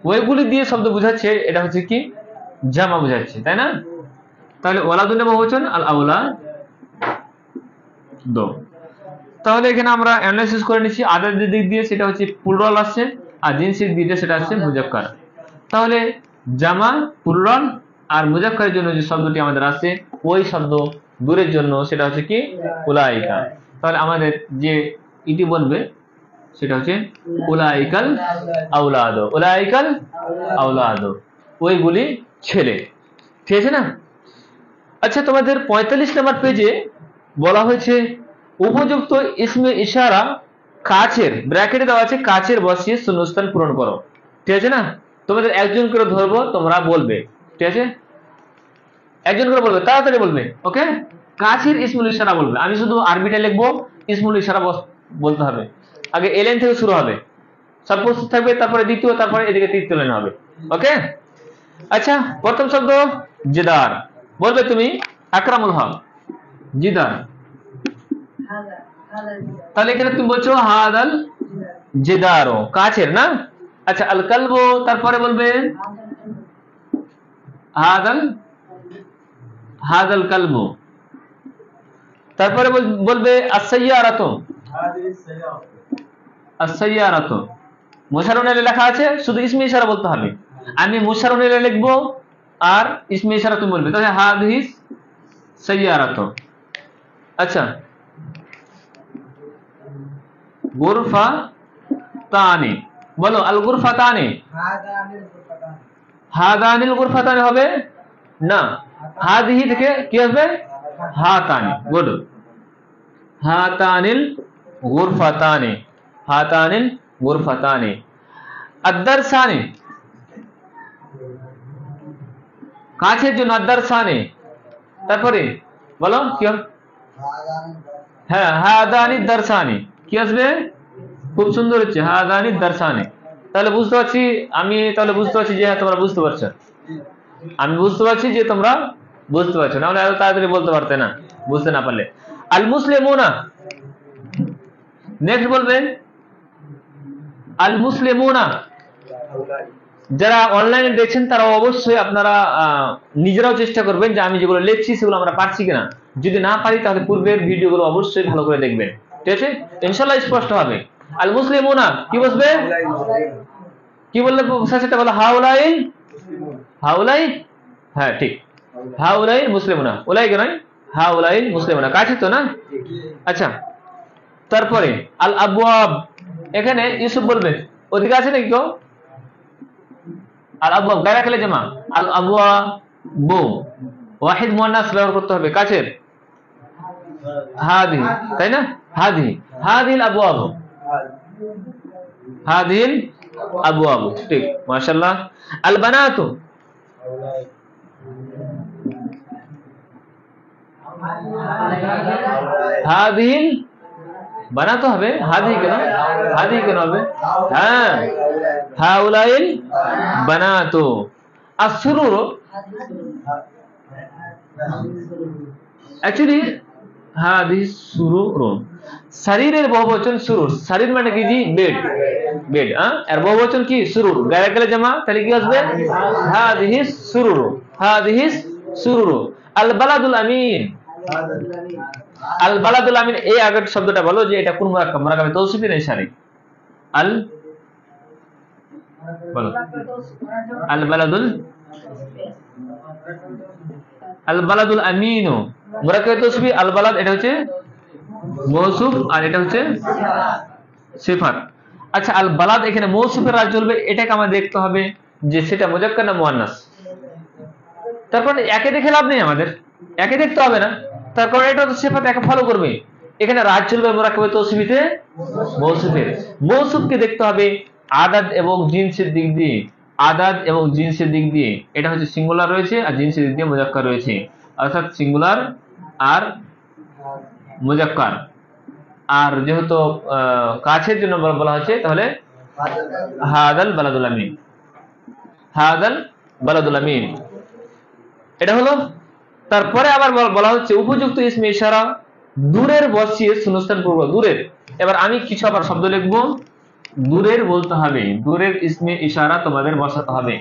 ওইগুলি দিয়ে শব্দ বোঝাচ্ছে, এটা হচ্ছে কি জামা বোঝাচ্ছে, তাই না? তাহলে ওয়ালাদুন বহুবচন আল আওলাদ। তাহলে এখানে আমরা অ্যানালাইসিস করে নিচ্ছি আদাদের দিক দিয়ে সেটা হচ্ছে প্লুরাল আসছে, আর জিনসের দিক দিয়ে সেটা আসছে মুজাক্কার। তাহলে জামা, প্লুরাল আর মুজাক্কারের জন্য যে শব্দটি আমাদের আসছে ওই শব্দ দূরের জন্য সেটা হচ্ছে কি উলাইকা। তাহলে আমাদের যে ইটি বলবে সেটা হচ্ছে উলাইকাল আওলাদ, উলাইকাল আওলাদ, ওইগুলি ছেলে। ঠিক আছে না? আচ্ছা, তোমাদের 45 নম্বর পেজে বলা হয়েছে উপযুক্ত ইসমে ইশারা কাছের, ব্র্যাকেটে দেওয়া আছে কাছের বসিয়ে শূন্যস্থান পূরণ করো। ঠিক আছে না? তোমাদের একজন করে ধরবো, তোমরা বলবে। ঠিক আছে, একজন করে বলবে, তাড়াতাড়ি বলবে। ওকে, কাছের ইসমুল ইশারা বলবে। আমি শুধু আরবিটা লিখবো, ইসমুল ইশারা বলতে হবে। আগে এলেন থেকে শুরু হবে, সব প্রস্তুত থাকবে, তারপরে দ্বিতীয়, তারপরে এদিকে তৃতীয় লাইন হবে। ওকে, আচ্ছা, প্রথম শব্দ জিদার বলবে তুমি, আকরামুল হক জিদার। তাহলে এখানে তুমি বলছো হাদাল জিদারো, কাছের না? আচ্ছা, আল কালবু, তারপরে বলবে হাদাল কালবু, তারপরে বলবে আস-সাইয়ারাতু, আস-সাইয়ারাতু। মুশারুনে লেখা আছে, শুধু ইসমে ইশারা বলতে হবে। আমি মুশারুনে লিখবো আর ইসমে ইশারা তুমি বলবে, তাহলে হাদিস সাইয়ারাতু। আচ্ছা, গুরফা তানি বলো, আল গুরফা তানি, হাদানিল গুরফা তানি হবে না, হাদিহি থেকে কি আসবে হাতানি। গুড, হাতানিল গুরফাতানি, হাতানিল গুরফাতানি। আদ-দারসানি, কাছের জন্য আদ-দারসানি, তারপরে বলো কি হবে? হ্যাঁ, হাদানি দারসানি, কি আসবে? খুব সুন্দর হচ্ছে, হাদানি দারসানি। তাহলে বুঝতে পারছি আমি, তাহলে বুঝতে পারছি যে তোমরা বুঝতে পারছো, আমি বুঝতে পারছি যে তোমরা বুঝতে পারছো, না হলে এত তাড়াতাড়ি বলতে পারতে না বুঝতে না পারলে। আল মুসলিমুনা, নেক্সট বলবে আল মুসলিমুনা। যারা অনলাইনে দেখছেন তারা অবশ্যই আপনারা নিজেরাও চেষ্টা করবেন যে আমি যেগুলো লিখছি সেগুলো আমরা পারছি কিনা। যদি না পারি তাহলে পূর্বের ভিডিওগুলো অবশ্যই ভালো করে দেখবেন। ঠিক আছে, ইনশাআল্লাহ স্পষ্ট হবে। আল মুসলিমুনা কি বসবে? কি বললে সেটা বলো হাউলাইল, হাউলাই, হ্যাঁ ঠিক, হাউলাইল মুসলিমুনা, উলাইকা নয়, হাউলাইল মুসলিমুনা, কাছে তো না? আচ্ছা, তারপরে আল আবওয়াব, এখানে ইউসুফ বলবে, ওদিকে আছে নাকি কেউ? আল আবওয়াব গায়রা রাখলে জামা আল আবওয়াবু, ওয়াহিদ মুয়ান্নাস ব্যবহার করতে হবে কাছের হাদিহি, তাই না? হাদিহি, হাদিহিল আবওয়াবু, হাদিহিল আবওয়াবু, ঠিক, মাশাআল্লাহ। আল বানাতু, হাদিহিল বানাতে হবে, হাদিহি কেন, হাদিহি কেন হবে? হ্যাঁ, হাউলাইল বানাতু। আসরুর অ্যাকচুয়ালি হাদিহি সুরুরুন, শরীরের বহুবচন সুরুর। শরীর মানে কি জি? Bed, bed. এর বহুবচন কি? সুরুর। গায়রা গেলে জামা, তাহলে কি আসবে? হাদিহি সুরুরু, হাদিহি সুরুরু। আল বালাদুল আমিন, আল বালাদুল আমিন, এই আগের শব্দটা বলো যে এটা কোন মুরাক্কাব? মুরাক্কাবে তৌসিফি না ইশারি? আল বলো, আল বালাদুল, আল বালাদুল আমিনু মুরাক্কাবে তৌসিফি। আল বালাদ এটা হচ্ছে মৌসুফ আর এটা হচ্ছে সিফাত। আচ্ছা, আল বালাদ এখানে মৌসুফের রাজ চলবে, এটাকে আমাদের দেখতে হবে যে সেটা মুজাক্কার না মুয়ান্নাস। তারপর একে দেখে লাভ নেই, আমাদের একে দেখতে হবে না, তার কারণ এটা তো সিফাত একে ফলো করবে। এখানে রাজ চলবে মুরাক্কাবে তৌসিফিতে মৌসুফের। মৌসুফকে দেখতে হবে আদাদ এবং জিনসের দিক দিয়ে, আদাদ এবং জিনসের দিক দিয়ে। এটা হচ্ছে সিঙ্গুলার রয়েছে আর জিনসের দিক দিয়ে মুজাক্কার রয়েছে, অর্থাৎ সিঙ্গুলার আর মুজাক্কার। আর যেহেতু কাছের জন্য বলা হচ্ছে, তাহলে হাদাল বালাদুল আমিন, হাদাল বালাদুল আমিন, এটা হলো। তারপরে আবার বলা হচ্ছে উপযুক্ত ইসমে ইশারা দূরের বসিয়ে শূন্যস্থান পূর্ব, দূরের। এবার আমি কিছু আবার শব্দ লিখবো, দূরের বলতে হবে, দূরের ইসমে ইশারা তোমাদের বসাতে হবে,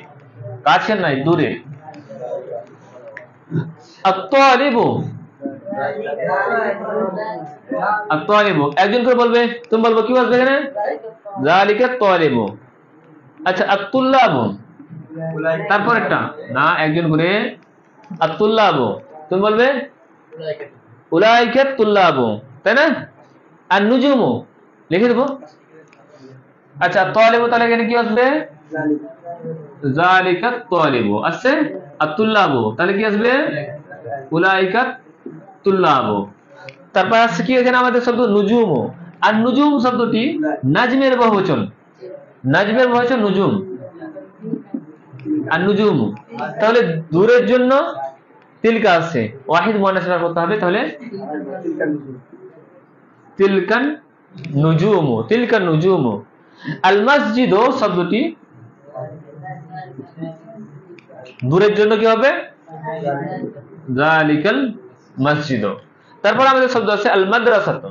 কাছের নাই, দূরের। আত-তালিবু, আত-তালিবু একজন করে বলবে, তুমি বলবো কি বলবে এখানে? যালিকা আত-তালিবু। আচ্ছা, আত-তুল্লাবু, তারপর একটা না, একজন করে আত-তুল্লাবু, তুমি বলবে উলাইকা আত-তুল্লাবু, তাই না? আর নুজুমু লিখে দেবো। আচ্ছা, আত-তালিবু, তাহলে এখানে কি আসবে? যালিকা আত-তালিবু আসছে, আত-তুল্লাবু তাহলে কি আসবে? উলাইকা তুল্লাবু। তারপর আসছে কি এখানে আমাদের শব্দ নুজুম। আর নুজুম শব্দটি নাজমের বহুবচন, নাজমের বহুবচন নুজুম আর নুজুম। তাহলে দূরের জন্য তিলকা আছে, ওয়াহিদ মুয়ান্নাস করতে হবে, তাহলে তিলকান নুজুম, তিলকান নুজুম। আল মসজিদ শব্দটি দূরের জন্য কি হবে? যালিকাল মসজিদ। তারপর আমাদের শব্দ আছে আল মাদ্রাসাতু,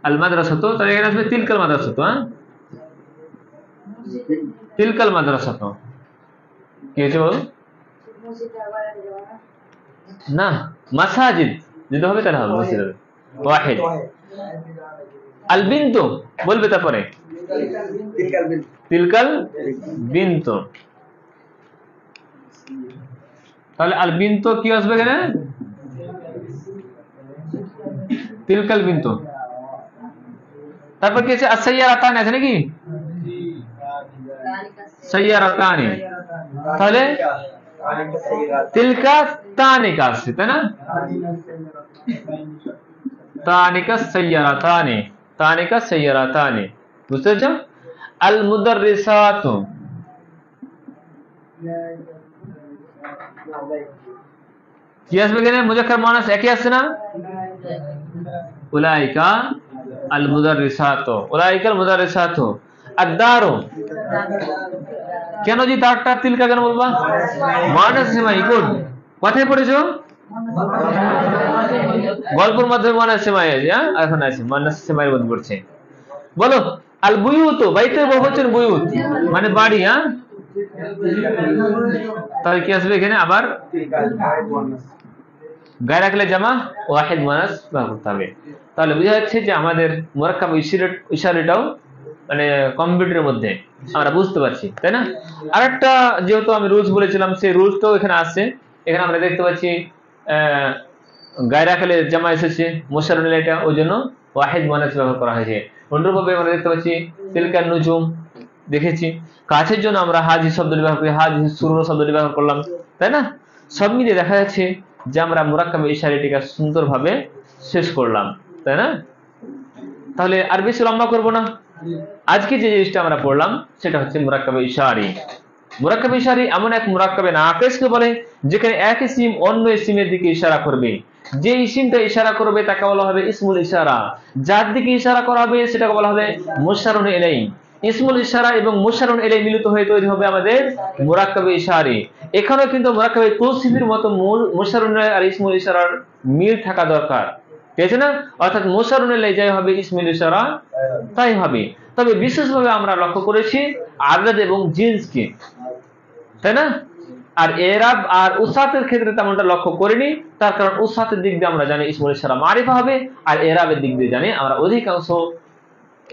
আল মাদ্রাসাতু, তাহলে এখানে আসবে তিলকাল মাদ্রাসাতু। তিলকাল মাদ্রাসাতু কি হয়েছে বল? না, মাসাজিদ যদি হবে তাহলে হবে মসজিদ হবে, ওয়াহিদ। আল বিনতু বলবে, তারপরে তিলকাল বিনতু, তাহলে আল বিনতু কি আসবে এখানে? তিলকাল বিনতু। তারপর কি আছে? আস-সাইয়ারাতানি আছে নাকি? সাইয়ারাতানি, তাহলে তিলকা তানিকা আছে, তাই না? তানিকা সাইয়ারাতানি, তানিকা সাইয়ারাতানি, বুঝতে পেরেছো? আল মুদাররিসাতু, কি আসবে এখানে? মুজাক্কার মুয়ান্নাস একই আসছে না? উলাইকা আল মুদাররিসাতু, উলাইকা আল মুদাররিসাতু। আদ-দারু, কেন জি তারটা তিলকা কেন বলবা? মুয়ান্নাস সেমাই, গুড। কোথায় পড়েছো? গল্পের মাধ্যমে মুয়ান্নাস সেমাই আছে, এখন আছে মুয়ান্নাস সেমাই মধ্যে পড়ছে। বলো আল বুয়ুত, বাইতের বহুবচন বুয়ুত মানে বাড়ি। তাহলে কি আসবে এখানে? আবার গায়রা রাখলে জামা, ওয়াহিদ মুয়ান্নাস ব্যবহার করতে হবে। তাহলে বোঝা যাচ্ছে যে আমাদের মুরাক্কাব ইশারাটাও মানে কম্পিউটারের মধ্যে আমরা বুঝতে পারছি, তাই না? আরেকটা যেহেতু আমি রুলস বলেছিলাম, সেই রুলসটাও এখানে আসছে। এখানে আমরা দেখতে পাচ্ছি গায়রা রাখলে জামা এসেছে, মুশাররুল এটা, ওই জন্য ওয়াহিদ মুয়ান্নাস ব্যবহার করা হয়েছে। অনুরূপভাবে আমরা দেখতে পাচ্ছি তিলকান নুজুম, দেখেছি। কাছের জন্য আমরা হাজি শব্দটি ব্যবহার করি, হাজি সুরুর শব্দটি ব্যবহার করলাম, তাই না? সব মিলিয়ে দেখা যাচ্ছে যে আমরা মুরাক্কাবে ইশারিটিকে সুন্দরভাবে শেষ করলাম, তাই না? তাহলে আর বেশি লম্বা করবো না। আজকে যে জিনিসটা আমরা পড়লাম সেটা হচ্ছে মুরাক্কাবে ইশারি। মুরাক্কাবে ইশারি এমন এক মুরাক্কাবে নাকিসকে বলে যেখানে এক ইসিম অন্য ইসিমের দিকে ইশারা করবে। যে ইসিমটা ইশারা করবে তাকে বলা হবে ইসমুল ইশারা, যার দিকে ইশারা করা হবে সেটাকে বলা হবে মুশারুন ইলাইহি। ইসমুল ইশারা এবং মুশারুন ইলাইহি মিলিত হয়ে তৈরি হবে আমাদের মুরাক্কাবে ইশারি। এখানেও কিন্তু মুরাক্কাবে তৌসিফের মতো মুশারুন ইলাইহি আর ইসমুল ইশারার মিল থাকা দরকার, ঠিক আছে না? অর্থাৎ মুশারুন ইলাইহি যাই হবে ইসমুল ইশারা তাই হবে। তবে বিশেষভাবে আমরা লক্ষ্য করেছি আদদ এবং জিন্সকে, তাই না? আর এরাব আর উসাতের ক্ষেত্রে তেমনটা লক্ষ্য করিনি, তার কারণ উসাতের দিক দিয়ে আমরা জানি ইসমুল ইশারা মারিফা হবে, আর এরাবের দিক দিয়ে জানি আমরা অধিকাংশ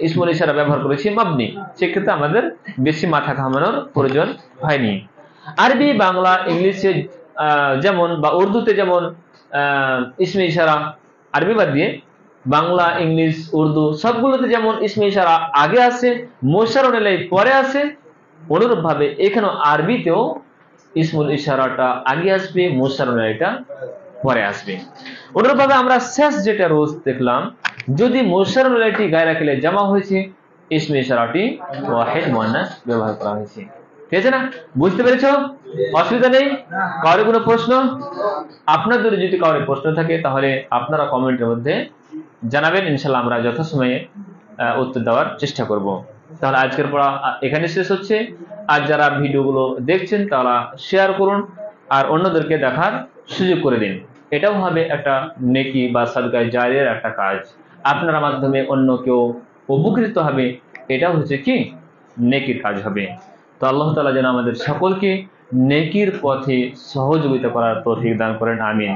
ইসমুল ইশারা ব্যবহার করেছি মাবনি, সেক্ষেত্রে আমাদের বেশি মাথা ঘামানোর প্রয়োজন হয়নি। আরবি, বাংলা, ইংলিশে যেমন বা উর্দুতে যেমন ইসমে ইশারা আরবি বাদ দিয়ে বাংলা, ইংলিশ, উর্দু সবগুলোতে যেমন ইসমে ইশারা আগে আসে, মুশারুন ইলাইহি পরে আসে, অনুরূপ ভাবে এখানেও আরবিতেও ইসমুল ইশারাটা আগে আসবে, মুশারুন ইলাইহিটা পরে আসবে। অনুরূপ ভাবে আমরা শেষ যেটা রোজ দেখলাম, যদি মুশারুন ইলাইহি গায়রা কেলে জামা হয়েছে, ইসমে ইশারাটি ওয়াহিদ মুআন্নাস ব্যবহার করা হয়েছে, ঠিক আছে না? বুঝতে পেরেছো? অসুবিধা নেই? কারো কোনো প্রশ্ন? আপনাদের যদি কারো প্রশ্ন থাকে তাহলে আপনারা কমেন্টের মধ্যে জানাবেন, ইনশাআল্লাহ আমরা যথাসময়ে উত্তর দেওয়ার চেষ্টা করব। তাহলে আজকের পড়া এখানে শেষ হচ্ছে। আর যারা ভিডিওগুলো দেখছেন তারা শেয়ার করুন আর অন্যদেরকে দেখার সুযোগ করে দিন। এটাও হবে একটা নেকি বা সাদকায়ে জারিয়ার একটা কাজ, আপনার মাধ্যমে অন্য কেউ উপকৃত হবে, এটাও হচ্ছে কি নেকির কাজ হবে। তো আল্লাহ তাআলা যেন আমাদের সকলকে নেকির পথে সহযোগিতা করার তৌফিক দান করেন, আমিন।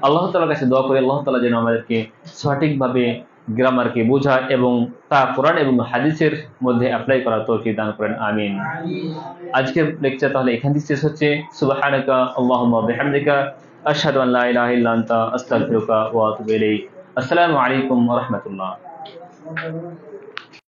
আল্লাহ তাআলার কাছে দোয়া করি আল্লাহ তাআলা যেন আমাদেরকে সঠিকভাবে গ্রামারকে বোঝা এবং তা কোরআন এবং হাদিসের মধ্যে অ্যাপ্লাই করার তৌফিক দান করেন, আমিন। আজকের লেকচার তাহলে এখান থেকে শেষ হচ্ছে। সুবহানাকা আল্লাহুম্মা ওয়া বিহামদিকা আশহাদু আল্লা ইলাহা ইল্লা আনতা আস্তাগফিরুকা ওয়া আতুবু ইলাইক। আসসালামু আলাইকুম ওয়া রাহমাতুল্লাহ।